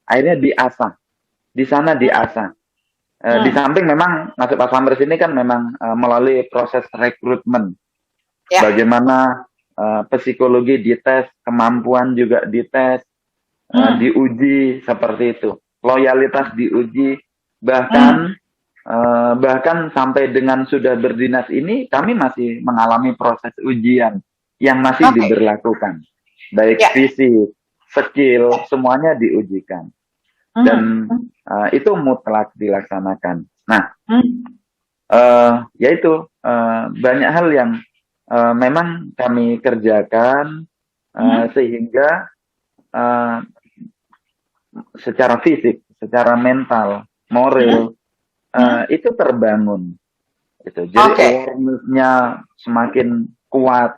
akhirnya diasah. Di sana diasah. Di samping memang masuk pas pampres ini kan memang melalui proses rekrutmen. Ya. Bagaimana psikologi dites, kemampuan juga dites. Diuji seperti itu, loyalitas diuji, bahkan sampai dengan sudah berdinas ini kami masih mengalami proses ujian yang masih diberlakukan, baik fisik, skill, semuanya diujikan dan itu mutlak dilaksanakan. Nah, yaitu banyak hal yang memang kami kerjakan sehingga secara fisik, secara mental, moral itu terbangun. Itu. Jadi awareness-nya semakin kuat,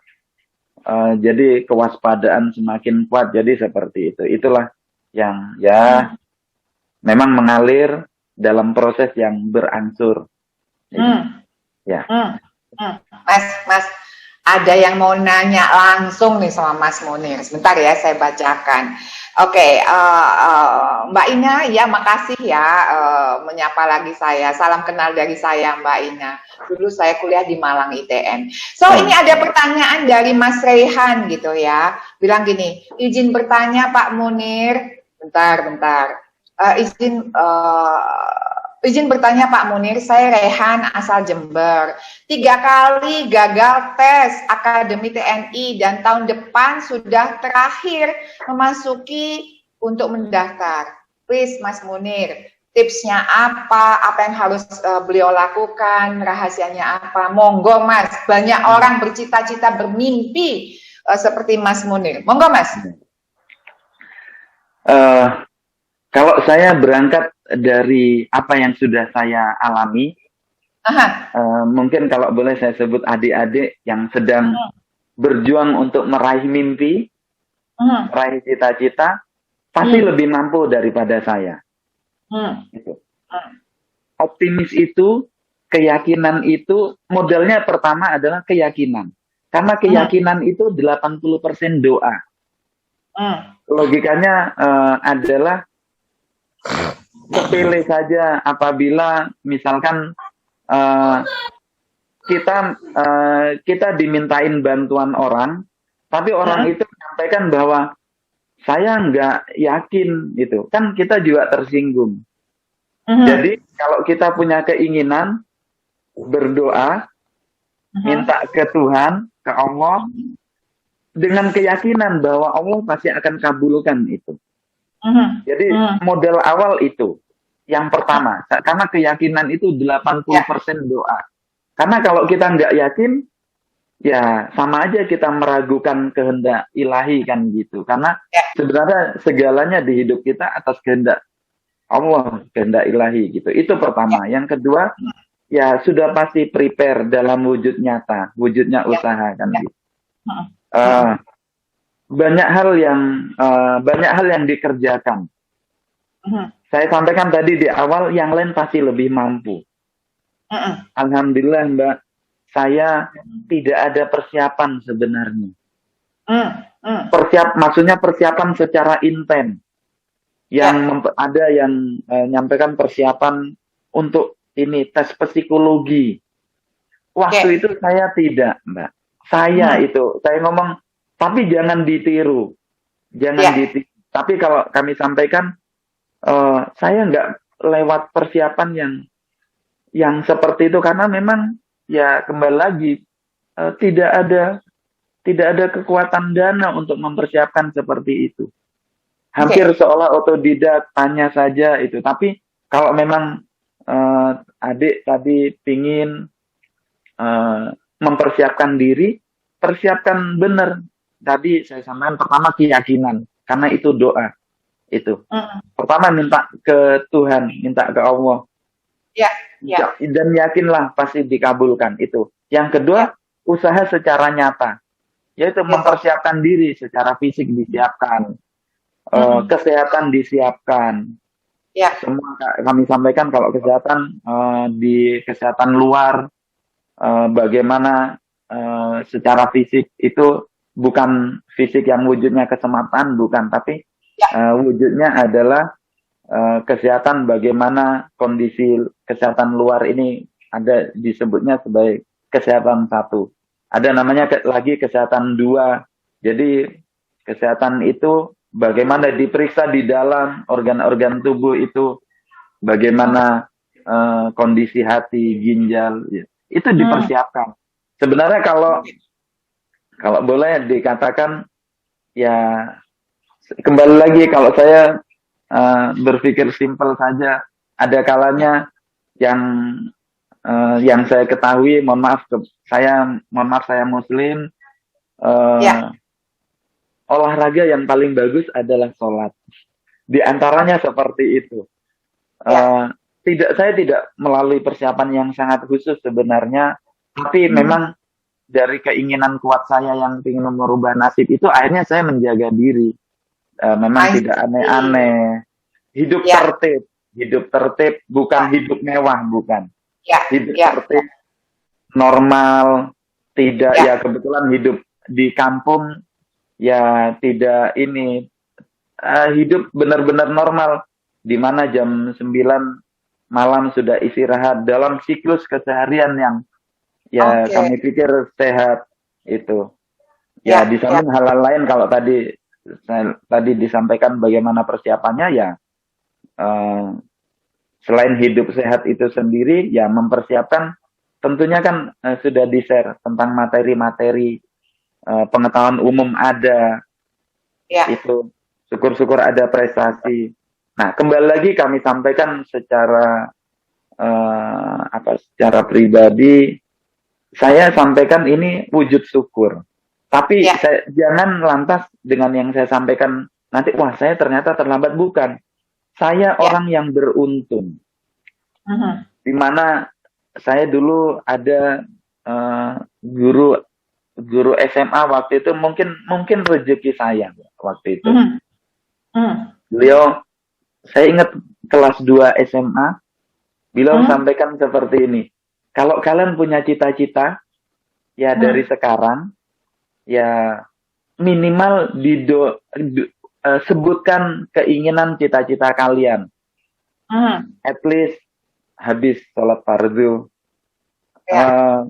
jadi kewaspadaan semakin kuat. Jadi seperti itu. Itulah yang ya memang mengalir dalam proses yang berangsur. Ya. Mas. Ada yang mau nanya langsung nih sama Mas Munir. Sebentar ya, saya bacakan. Oke, Mbak Ina, ya makasih ya menyapa lagi saya. Salam kenal dari saya, Mbak Ina. Dulu saya kuliah di Malang ITN. So, ini ada pertanyaan dari Mas Rehan gitu ya. Bilang gini, izin bertanya Pak Munir. Bentar. Izin bertanya Pak Munir, saya Rehan asal Jember. 3 kali gagal tes Akademi TNI dan tahun depan sudah terakhir memasuki untuk mendaftar. Please Mas Munir, tipsnya apa yang harus beliau lakukan, rahasianya apa? Monggo Mas, banyak orang bercita-cita bermimpi seperti Mas Munir. Monggo Mas. Kalau saya berangkat dari apa yang sudah saya alami, mungkin kalau boleh saya sebut adik-adik yang sedang berjuang untuk meraih mimpi, meraih cita-cita, pasti lebih mampu daripada saya. Gitu. Optimis itu, keyakinan itu, modalnya pertama adalah keyakinan. Karena keyakinan itu 80% doa. Logikanya adalah sepele saja apabila misalkan eh, kita dimintain bantuan orang, tapi orang itu menyampaikan bahwa saya nggak yakin gitu, kan kita juga tersinggung. Jadi kalau kita punya keinginan berdoa, minta ke Tuhan, ke Allah, dengan keyakinan bahwa Allah pasti akan kabulkan itu. Jadi modal awal itu yang pertama, karena keyakinan itu 80% doa. Karena kalau kita nggak yakin, ya sama aja kita meragukan kehendak ilahi kan gitu. Karena sebenarnya segalanya di hidup kita atas kehendak Allah, kehendak ilahi gitu. Itu pertama. Yang kedua, ya sudah pasti prepare dalam wujud nyata, wujudnya usaha kan gitu. Banyak hal yang dikerjakan. Saya sampaikan tadi di awal, yang lain pasti lebih mampu. Alhamdulillah Mbak, saya tidak ada persiapan sebenarnya. Maksudnya persiapan secara intens. Ada yang nyampaikan persiapan untuk ini tes psikologi. Waktu itu saya tidak, Mbak. Saya ngomong, tapi jangan ditiru. Ditiru. Tapi kalau kami sampaikan, saya nggak lewat persiapan yang seperti itu, karena memang ya kembali lagi tidak ada kekuatan dana untuk mempersiapkan seperti itu. Hampir seolah otodidak, tanya saja itu. Tapi kalau memang adik tadi pingin mempersiapkan diri, persiapkan benar. Tadi saya sampaikan pertama keyakinan, karena itu doa. Itu. Pertama minta ke Tuhan, minta ke Allah. Dan yakinlah pasti dikabulkan itu. Yang kedua, usaha secara nyata. Yaitu mempersiapkan diri secara fisik disiapkan. Kesehatan disiapkan. Semua kami sampaikan kalau kesehatan di kesehatan luar, bagaimana secara fisik itu bukan fisik yang wujudnya kesematan, bukan, tapi wujudnya adalah kesehatan, bagaimana kondisi kesehatan luar ini ada disebutnya sebagai kesehatan 1. Ada namanya lagi kesehatan 2. Jadi kesehatan itu bagaimana diperiksa di dalam organ-organ tubuh itu, bagaimana kondisi hati, ginjal, itu dipersiapkan. Sebenarnya kalau boleh dikatakan, ya kembali lagi kalau saya berpikir simpel saja, ada kalanya yang saya ketahui, mohon maaf saya Muslim, olahraga yang paling bagus adalah sholat. Di antaranya seperti itu. Saya tidak melalui persiapan yang sangat khusus sebenarnya, tapi memang dari keinginan kuat saya yang ingin merubah nasib itu, akhirnya saya menjaga diri. Memang tidak aneh-aneh. Hidup tertib, bukan hidup mewah, bukan. Hidup tertib, normal, tidak ya kebetulan hidup di kampung. Ya tidak ini hidup benar-benar normal, di mana jam 9 malam sudah istirahat dalam siklus keseharian yang kami pikir sehat itu. Di samping hal-hal lain, kalau tadi disampaikan bagaimana persiapannya, ya selain hidup sehat itu sendiri, ya mempersiapkan tentunya kan sudah di-share tentang materi-materi pengetahuan umum ada, itu syukur-syukur ada prestasi. Nah, kembali lagi kami sampaikan secara secara pribadi, saya sampaikan ini wujud syukur. Tapi jangan lantas dengan yang saya sampaikan nanti, wah saya ternyata terlambat, bukan. Saya orang yang beruntung, di mana saya dulu ada guru SMA waktu itu, mungkin rezeki saya waktu itu. Beliau, saya ingat kelas 2 SMA, beliau sampaikan seperti ini. Kalau kalian punya cita-cita, ya dari sekarang, ya minimal sebutkan keinginan cita-cita kalian. At least habis sholat fardu. Ya.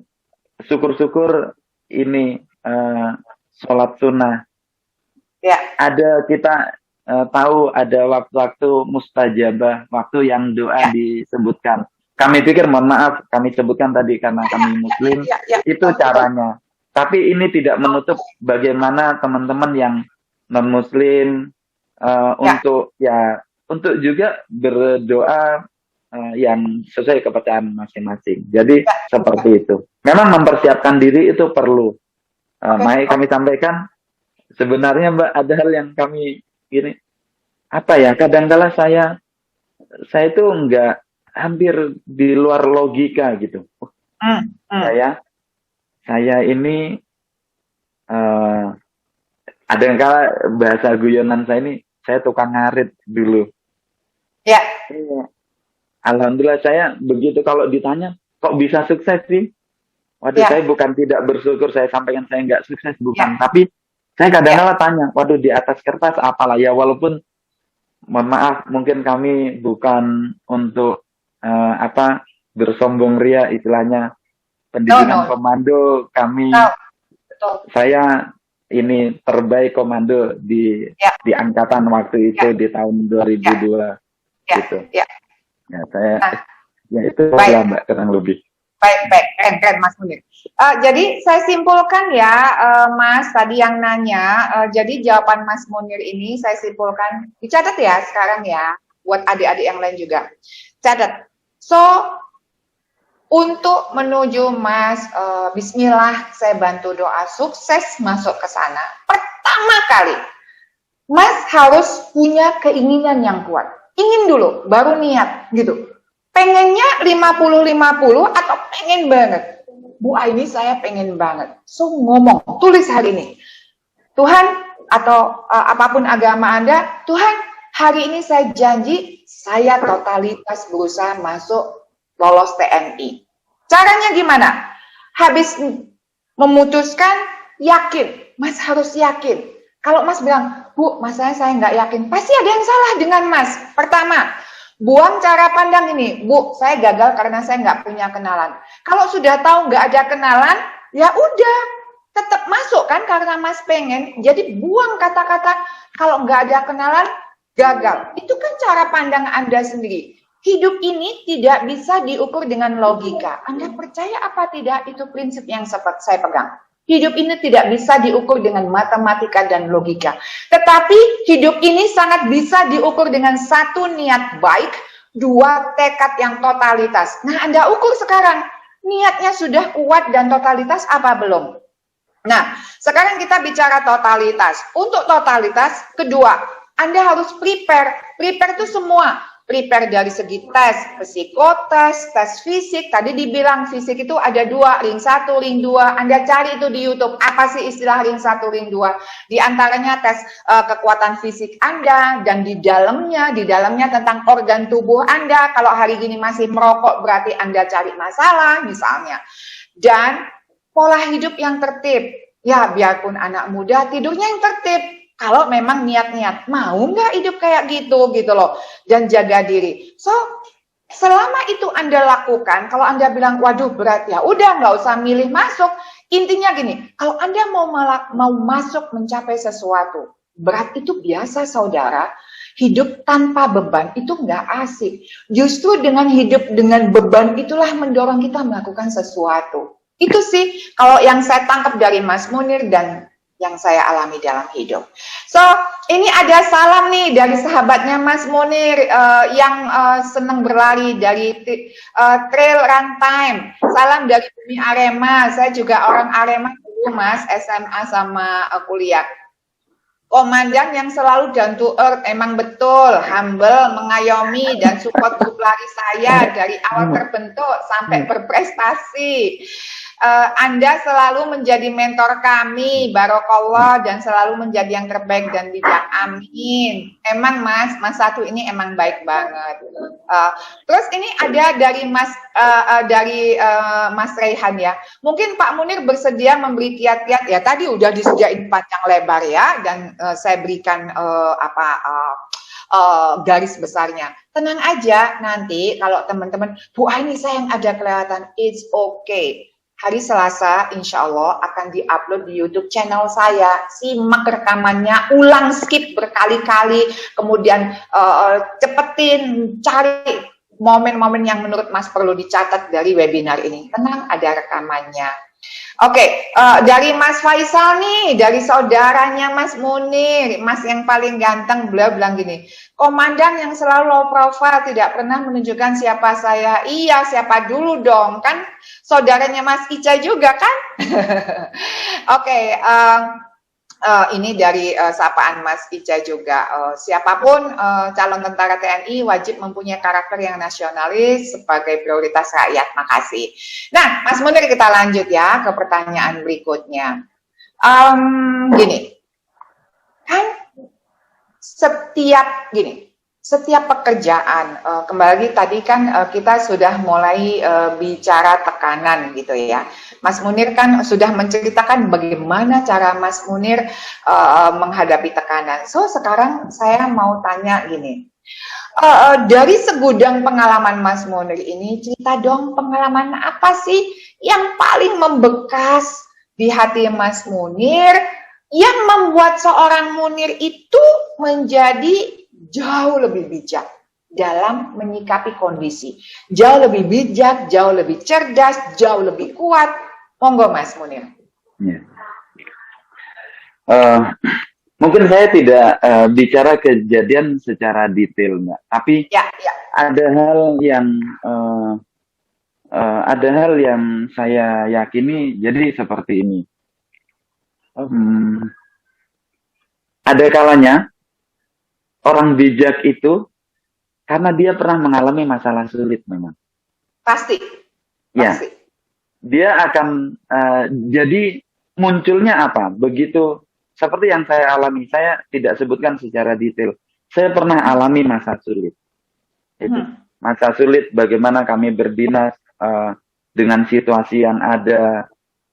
Syukur-syukur ini sholat sunnah. Ya. Ada kita tahu ada waktu-waktu mustajabah, waktu yang doa disebutkan. Kami pikir, mohon maaf, kami sebutkan tadi karena kami muslim, itu caranya. Tapi ini tidak menutup bagaimana teman-teman yang non-muslim untuk juga berdoa yang sesuai kepercayaan masing-masing. Jadi seperti itu. Memang mempersiapkan diri itu perlu. Makanya kami sampaikan, sebenarnya Mbak, ada hal yang kami gini, kadang-kala saya itu enggak, hampir di luar logika gitu. Saya ini ada yang kala bahasa guyonan saya ini, saya tukang ngarit dulu. Ya. Alhamdulillah saya begitu kalau ditanya, kok bisa sukses sih? Waduh, saya bukan tidak bersyukur, saya sampaikan saya nggak sukses, bukan. Tapi saya kadang-kala tanya, waduh, di atas kertas apalah ya, walaupun mohon maaf, mungkin kami bukan untuk bersombong ria istilahnya, pendidikan komando kami, saya ini terbaik komando di angkatan waktu itu di tahun 2002 gitu. Ya saya itu lah Mbak, kurang lebih. Baik, keren Mas Munir. Jadi saya simpulkan ya, Mas tadi yang nanya, jadi jawaban Mas Munir ini saya simpulkan, dicatat ya sekarang ya, buat adik-adik yang lain juga. Catat. So, untuk menuju Mas, bismillah, saya bantu doa sukses masuk ke sana. Pertama kali, Mas harus punya keinginan yang kuat. Ingin dulu, baru niat gitu. Pengennya 50-50 atau pengen banget? Bu Aini saya pengen banget. So ngomong, tulis hari ini. Tuhan atau apapun agama Anda, Tuhan hari ini saya janji saya totalitas berusaha masuk lolos TNI. Caranya gimana? Habis memutuskan, yakin. Mas harus yakin. Kalau Mas bilang, Bu, masalahnya saya nggak yakin. Pasti ada yang salah dengan Mas. Pertama, buang cara pandang ini. Bu, saya gagal karena saya nggak punya kenalan. Kalau sudah tahu nggak ada kenalan, ya udah. Tetap masuk kan karena Mas pengen. Jadi buang kata-kata kalau nggak ada kenalan, gagal. Itu kan cara pandang Anda sendiri. Hidup ini tidak bisa diukur dengan logika. Anda percaya apa tidak? Itu prinsip yang saya pegang. Hidup ini tidak bisa diukur dengan matematika dan logika. Tetapi hidup ini sangat bisa diukur dengan satu niat baik, dua tekad yang totalitas. Nah, Anda ukur sekarang, niatnya sudah kuat dan totalitas apa belum? Nah, sekarang kita bicara totalitas. Untuk totalitas, kedua, Anda harus prepare. Prepare itu semua. Prepare dari segi tes, psikotes, tes fisik. Tadi dibilang fisik itu ada dua, ring 1, ring 2. Anda cari itu di YouTube. Apa sih istilah ring 1, ring 2? Di antaranya tes kekuatan fisik Anda, dan di dalamnya tentang organ tubuh Anda. Kalau hari ini masih merokok, berarti Anda cari masalah, misalnya. Dan pola hidup yang tertib. Ya, biarpun anak muda, tidurnya yang tertib. Kalau memang niat-niat, mau nggak hidup kayak gitu loh. Dan jaga diri. So, selama itu Anda lakukan, kalau Anda bilang, waduh berat ya, udah nggak usah milih masuk. Intinya gini, kalau Anda mau masuk mencapai sesuatu, berat itu biasa saudara. Hidup tanpa beban itu nggak asik. Justru dengan hidup dengan beban itulah mendorong kita melakukan sesuatu. Itu sih kalau yang saya tangkap dari Mas Munir dan yang saya alami dalam hidup. So, ini ada salam nih dari sahabatnya Mas Munir yang senang berlari dari Trail Run Time. Salam dari Bumi Arema. Saya juga orang Arema dulu, Mas, SMA sama kuliah. Komandan yang selalu down to earth, emang betul, humble, mengayomi, dan support grup lari saya dari awal terbentuk sampai berprestasi. Anda selalu menjadi mentor kami, barokallah, dan selalu menjadi yang terbaik dan bijak, amin. Emang Mas satu ini emang baik banget. Terus ini ada dari Mas Raihan ya. Mungkin Pak Munir bersedia memberi kiat-kiat ya. Tadi udah disediain panjang lebar ya, dan saya berikan garis besarnya. Tenang aja, nanti kalau teman-teman, Bu Aini saya yang ada kelewatan, it's okay. Hari Selasa, insya Allah akan diupload di YouTube channel saya. Simak rekamannya, ulang skip berkali-kali, kemudian cepetin, cari momen-momen yang menurut Mas perlu dicatat dari webinar ini. Tenang, ada rekamannya. Oke, dari Mas Faisal nih, dari saudaranya Mas Munir, Mas yang paling ganteng, beliau bilang gini, komandan yang selalu low profile tidak pernah menunjukkan siapa saya. Iya, siapa dulu dong, kan saudaranya Mas Ica juga kan? Oke, ini dari sapaan Mas Ica juga. Siapapun calon tentara TNI wajib mempunyai karakter yang nasionalis sebagai prioritas rakyat. Makasih. Nah, Mas Munir, kita lanjut ya ke pertanyaan berikutnya. Gini, kan setiap pekerjaan, kembali tadi kan kita sudah mulai bicara tekanan gitu ya. Mas Munir kan sudah menceritakan bagaimana cara Mas Munir menghadapi tekanan. So sekarang saya mau tanya gini, dari segudang pengalaman Mas Munir ini, cerita dong pengalaman apa sih yang paling membekas di hati Mas Munir yang membuat seorang Munir itu menjadi jauh lebih bijak dalam menyikapi kondisi, jauh lebih bijak, jauh lebih cerdas, jauh lebih kuat. Monggo Mas Munir. Ya. Mungkin saya tidak bicara kejadian secara detail, Mbak. Tapi ada hal yang saya yakini. Jadi seperti ini. Ada kalanya orang bijak itu karena dia pernah mengalami masalah sulit memang. Pasti. Ya. Dia akan jadi munculnya apa? Begitu seperti yang saya alami. Saya tidak sebutkan secara detail. Saya pernah alami masa sulit. Itu. Masa sulit bagaimana kami berdinas dengan situasi yang ada,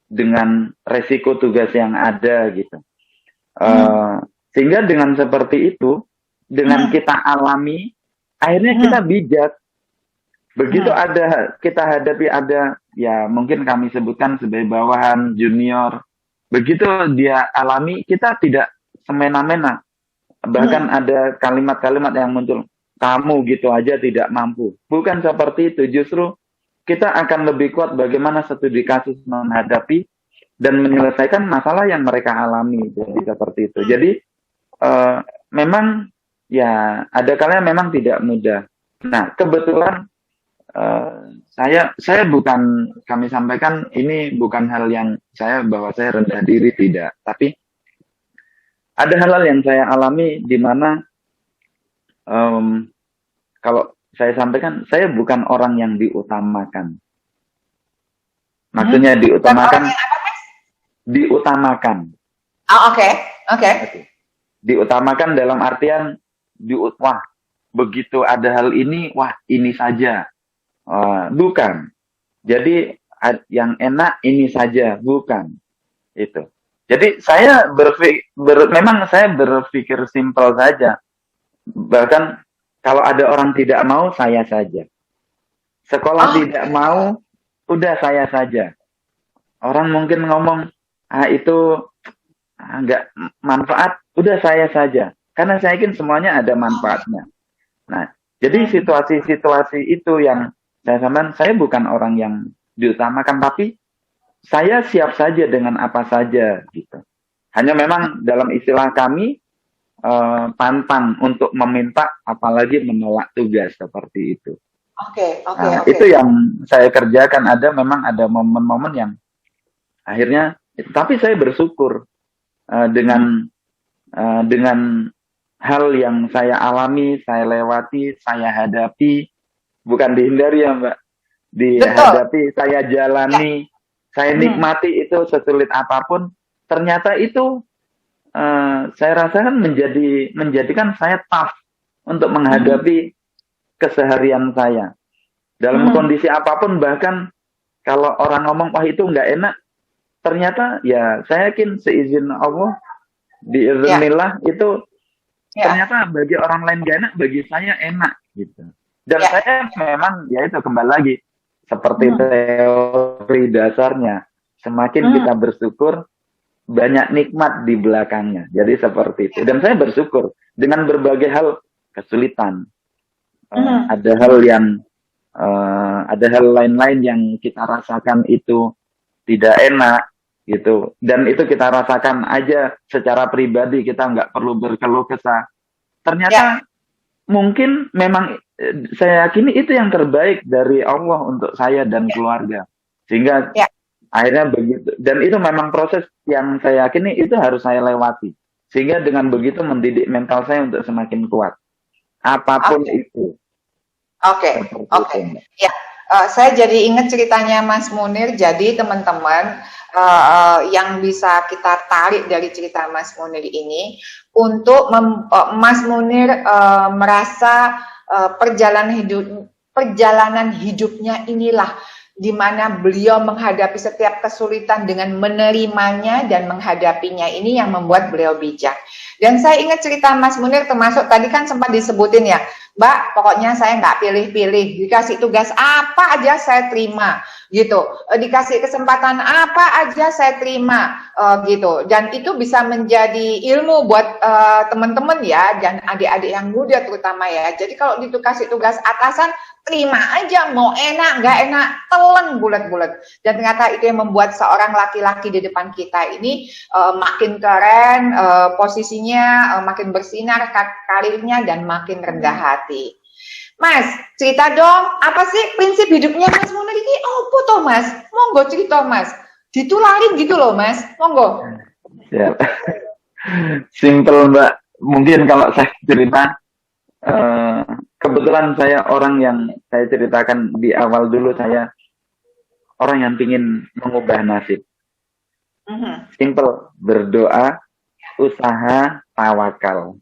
dengan resiko tugas yang ada gitu. Sehingga dengan seperti itu, dengan kita alami, akhirnya kita bijak. Begitu kita hadapi ada, ya mungkin kami sebutkan sebagai bawahan, junior. Begitu dia alami, kita tidak semena-mena. Bahkan ada kalimat-kalimat yang muncul, kamu gitu aja tidak mampu. Bukan seperti itu, justru kita akan lebih kuat bagaimana studi kasus menghadapi dan menyelesaikan masalah yang mereka alami. Jadi seperti itu. Jadi memang ya ada kalanya memang tidak mudah. Nah, kebetulan saya bukan, kami sampaikan ini bukan hal yang bahwa saya rendah diri, tidak. Tapi ada hal-hal yang saya alami di mana kalau saya sampaikan, saya bukan orang yang diutamakan. Maksudnya diutamakan. Diutamakan. Oh, oke. Diutamakan dalam artian wah, begitu ada hal ini, wah ini saja. Bukan. Jadi yang enak ini saja, bukan. Itu. Jadi saya memang saya berpikir simpel saja. Bahkan kalau ada orang tidak mau, saya saja. Sekolah tidak mau, udah saya saja. Orang mungkin ngomong, itu nggak manfaat, udah saya saja. Karena saya yakin semuanya ada manfaatnya. Nah, jadi situasi-situasi itu yang saya sampaikan, saya bukan orang yang diutamakan, tapi saya siap saja dengan apa saja gitu. Hanya memang dalam istilah kami pantang untuk meminta, apalagi menolak tugas seperti itu. Oke. Itu yang saya kerjakan. Memang ada momen-momen yang akhirnya, tapi saya bersyukur dengan hal yang saya alami, saya lewati, saya hadapi. Bukan dihindari ya Mbak, dihadapi, saya jalani, saya nikmati itu sesulit apapun. Ternyata itu saya rasakan menjadikan saya tough untuk menghadapi keseharian saya. Dalam kondisi apapun, bahkan kalau orang ngomong, wah itu nggak enak, ternyata ya saya yakin seizin Allah, biiznillah itu Ya. Ternyata bagi orang lain gak enak, bagi saya enak gitu. Dan Ya. saya memang ya itu kembali lagi seperti Hmm. teori dasarnya, semakin Hmm. kita bersyukur banyak nikmat di belakangnya. Jadi seperti itu. Dan saya bersyukur dengan berbagai hal kesulitan. Hmm. Ada hal lain-lain yang kita rasakan itu tidak enak gitu. Dan itu kita rasakan aja secara pribadi, kita nggak perlu berkeluh kesah. Ya. Ternyata mungkin memang saya yakini itu yang terbaik dari Allah untuk saya dan keluarga. Sehingga Ya. akhirnya begitu. Dan itu memang proses yang saya yakini itu harus saya lewati. Sehingga dengan begitu mendidik mental saya untuk semakin kuat. Apapun Oke. itu. Oke. Seperti Oke. itu, Mbak. Ya. Saya jadi ingat ceritanya Mas Munir. Jadi teman-teman yang bisa kita tarik dari cerita Mas Munir ini untuk Mas Munir merasa perjalanan hidupnya inilah di mana beliau menghadapi setiap kesulitan dengan menerimanya dan menghadapinya, ini yang membuat beliau bijak. Dan saya ingat cerita Mas Munir termasuk tadi kan sempat disebutin ya, Mbak, pokoknya saya nggak pilih-pilih, dikasih tugas apa aja saya terima, gitu. Dikasih kesempatan apa aja saya terima, gitu. Dan itu bisa menjadi ilmu buat teman-teman ya, dan adik-adik yang muda terutama ya. Jadi kalau dikasih tugas atasan, terima aja, mau enak nggak enak, telan bulat-bulat. Dan ternyata itu yang membuat seorang laki-laki di depan kita ini makin keren, posisinya makin bersinar karirnya dan makin rendah hati. Mas, cerita dong, apa sih prinsip hidupnya Mas Munir ini? Oh, foto Mas, monggo cerita Mas. Ditularin gitu loh Mas, monggo. Ya. Simple Mbak. Mungkin kalau saya cerita, kebetulan saya orang yang saya ceritakan di awal dulu, saya orang yang ingin mengubah nasib. Simple, berdoa, usaha, tawakal.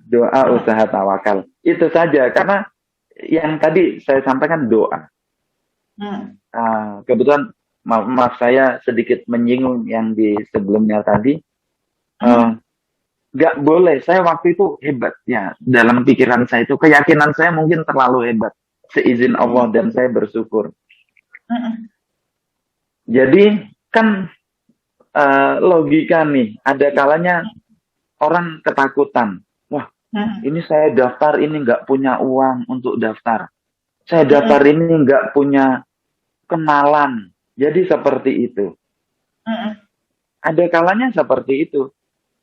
Doa, usaha, tawakal. Itu saja, karena yang tadi saya sampaikan doa. Kebetulan maaf saya sedikit menyinggung yang di sebelumnya tadi. Gak boleh, saya waktu itu hebat ya, dalam pikiran saya itu keyakinan saya mungkin terlalu hebat, seizin Allah, dan saya bersyukur. Jadi kan logika nih, ada kalanya orang ketakutan, wah ini saya daftar ini nggak punya uang untuk daftar, saya daftar ini nggak punya kenalan, jadi seperti itu. Ada kalanya seperti itu.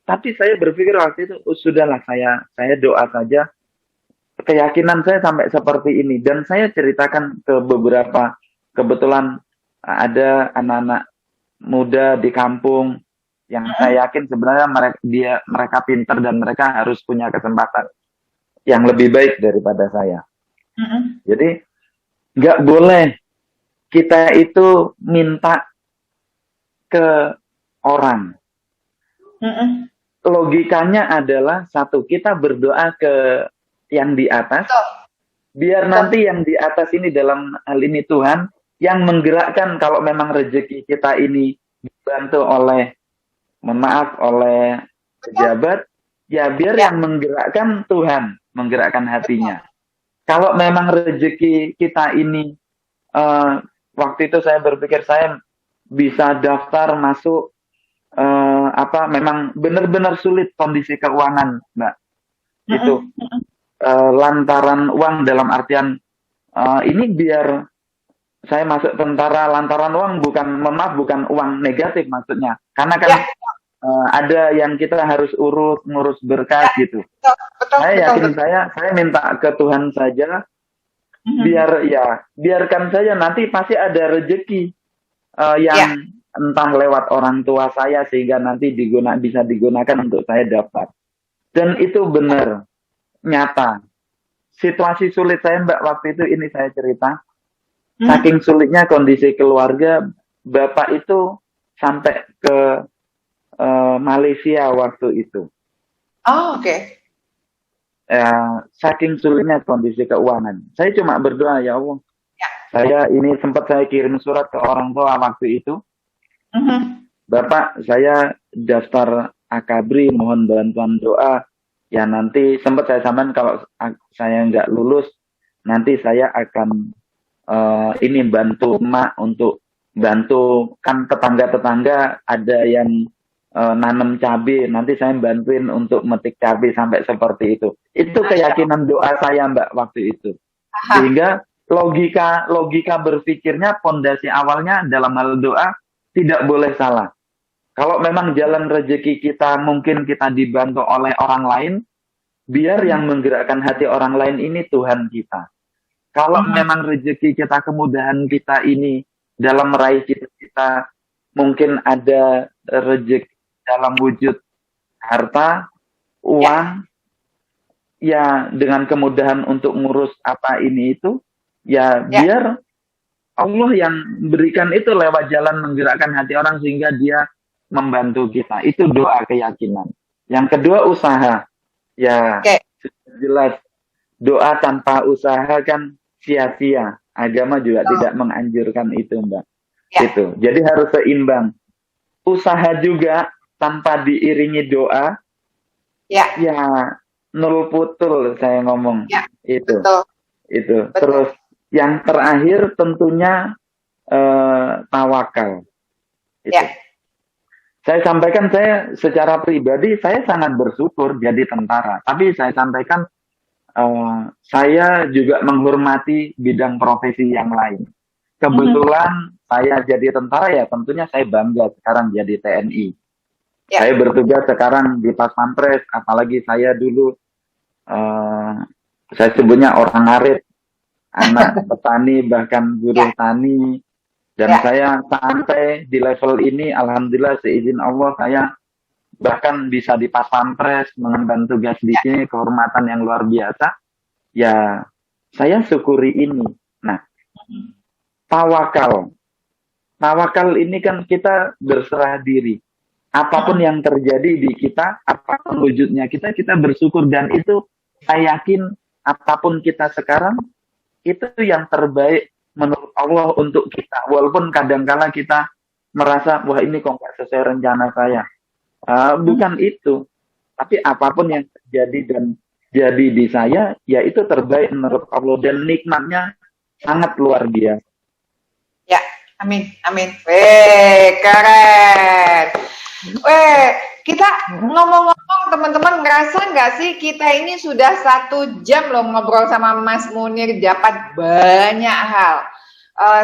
Tapi saya berpikir waktu itu, sudahlah saya doa saja. Keyakinan saya sampai seperti ini. Dan saya ceritakan ke beberapa, kebetulan ada anak-anak muda di kampung yang saya yakin sebenarnya mereka pintar dan mereka harus punya kesempatan yang lebih baik daripada saya. Jadi nggak boleh kita itu minta ke orang. Logikanya adalah satu, kita berdoa ke yang di atas, biar nanti yang di atas ini, dalam hal ini Tuhan, yang menggerakkan. Kalau memang rezeki kita ini dibantu oleh, mohon maaf, oleh pejabat, ya biar yang menggerakkan Tuhan, menggerakkan hatinya. Kalau memang rezeki kita ini, waktu itu saya berpikir saya bisa daftar masuk, memang benar-benar sulit kondisi keuangan, Mbak. Itu lantaran uang, dalam artian ini biar saya masuk tentara lantaran uang, bukan uang negatif maksudnya, karena kan ada yang kita harus ngurus berkas gitu. Saya yakin saya minta ke Tuhan saja, biarkan saja, nanti pasti ada rezeki yang entah lewat orang tua saya sehingga nanti bisa digunakan untuk saya daftar. Dan itu benar, nyata. Situasi sulit saya, Mbak, waktu itu ini saya cerita. Saking sulitnya kondisi keluarga, Bapak itu sampai ke Malaysia waktu itu. Oh, oke. Saking sulitnya kondisi keuangan. Saya cuma berdoa, ya Allah. Saya kirim surat ke orang tua waktu itu. Bapak, saya daftar akabri, mohon bantuan doa. Ya nanti sempat saya sampaikan kalau saya nggak lulus, nanti saya akan ini bantu emak untuk bantu, kan tetangga-tetangga ada yang nanam cabai, nanti saya bantuin untuk metik cabai sampai seperti itu. Itu keyakinan doa saya Mbak waktu itu. Sehingga logika berpikirnya, pondasi awalnya dalam hal doa tidak boleh salah. Kalau memang jalan rezeki kita mungkin kita dibantu oleh orang lain, biar yang menggerakkan hati orang lain ini Tuhan kita. Kalau memang rezeki kita, kemudahan kita ini dalam meraih cita-cita, mungkin ada rezeki dalam wujud harta, uang, ya dengan kemudahan untuk ngurus apa ini itu, ya biar Allah yang berikan itu lewat jalan menggerakkan hati orang sehingga dia membantu kita. Itu doa keyakinan. Yang kedua usaha. Ya jelas doa tanpa usaha kan sia-sia. Agama juga tidak menganjurkan itu Mbak. Gitu. Jadi harus seimbang. Usaha juga tanpa diiringi doa, ya nol putul saya ngomong. Itu. Betul. Terus yang terakhir tentunya tawakal. Itu. Saya sampaikan, saya secara pribadi saya sangat bersyukur jadi tentara. Tapi saya sampaikan saya juga menghormati bidang profesi yang lain. Kebetulan saya jadi tentara, ya tentunya saya bangga sekarang jadi TNI. Saya bertugas sekarang di Pas Pampres, apalagi saya dulu saya sebutnya orang arit, anak petani bahkan buruh tani. Dan saya sampai di level ini, alhamdulillah seizin Allah, saya bahkan bisa di Pas Pampres mengemban tugas di sini, kehormatan yang luar biasa. Ya, saya syukuri ini. Nah, tawakal ini kan kita berserah diri. Apapun yang terjadi di kita, apapun wujudnya kita bersyukur, dan itu saya yakin apapun kita sekarang itu yang terbaik menurut Allah untuk kita. Walaupun kadangkala kita merasa wah ini kok nggak sesuai rencana saya. Bukan itu. Tapi apapun yang terjadi dan jadi di saya, ya itu terbaik menurut Allah, dan nikmatnya sangat luar biasa. Ya, amin. Keren. Kita ngomong-ngomong, teman-teman ngerasa nggak sih kita ini sudah 1 jam loh ngobrol sama Mas Munir, dapat banyak hal.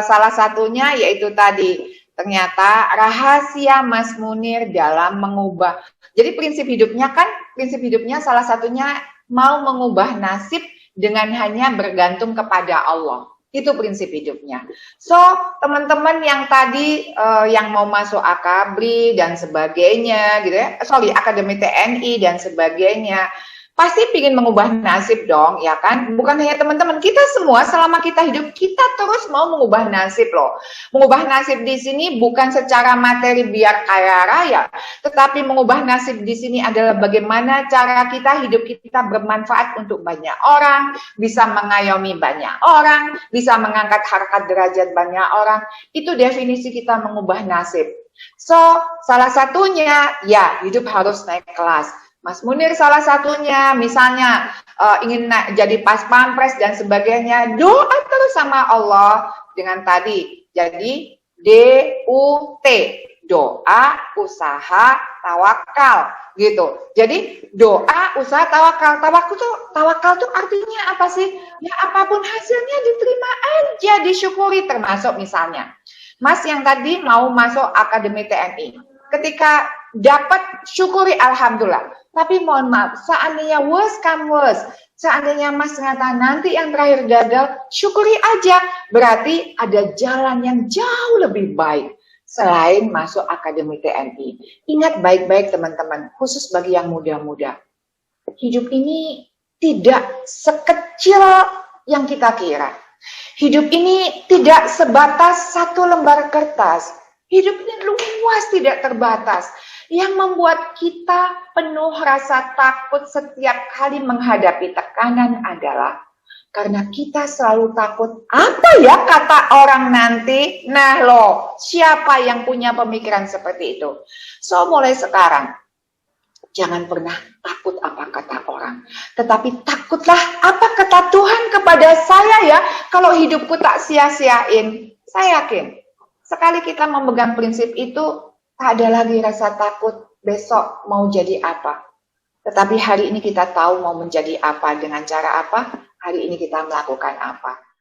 Salah satunya yaitu tadi, ternyata rahasia Mas Munir dalam mengubah. Jadi prinsip hidupnya salah satunya mau mengubah nasib dengan hanya bergantung kepada Allah. Itu prinsip hidupnya. So, teman-teman yang tadi yang mau masuk akabri dan sebagainya gitu ya. Akademi TNI dan sebagainya. Pasti ingin mengubah nasib dong, ya kan? Bukan hanya teman-teman, kita semua selama kita hidup, kita terus mau mengubah nasib loh. Mengubah nasib di sini bukan secara materi biar kaya raya, tetapi mengubah nasib di sini adalah bagaimana cara kita hidup kita bermanfaat untuk banyak orang, bisa mengayomi banyak orang, bisa mengangkat harkat derajat banyak orang. Itu definisi kita mengubah nasib. So, salah satunya ya hidup harus naik kelas. Mas Munir salah satunya, misalnya ingin jadi Pas Pampres dan sebagainya, doa terus sama Allah dengan tadi. Jadi DUT, doa, usaha, tawakal, gitu. Jadi doa, usaha, tawakal. Tawakal tuh artinya apa sih? Ya apapun hasilnya diterima aja, disyukuri, termasuk misalnya Mas yang tadi mau masuk Akademi TNI. Ketika dapat, syukuri alhamdulillah. Tapi mohon maaf, seandainya worst come worst, seandainya Mas ternyata nanti yang terakhir gagal, syukuri aja. Berarti ada jalan yang jauh lebih baik selain masuk Akademi TNI. Ingat baik-baik teman-teman, khusus bagi yang muda-muda. Hidup ini tidak sekecil yang kita kira. Hidup ini tidak sebatas 1 lembar kertas. Hidup ini luas, tidak terbatas. Yang membuat kita penuh rasa takut setiap kali menghadapi tekanan adalah karena kita selalu takut, apa ya kata orang nanti? Nah loh, siapa yang punya pemikiran seperti itu? So mulai sekarang, Jangan pernah takut apa kata orang, tetapi takutlah apa kata Tuhan kepada saya ya, kalau hidupku tak sia-siain. Saya yakin, sekali kita memegang prinsip itu, tak ada lagi rasa takut besok mau jadi apa. Tetapi hari ini kita tahu mau menjadi apa, dengan cara apa, hari ini kita melakukan apa.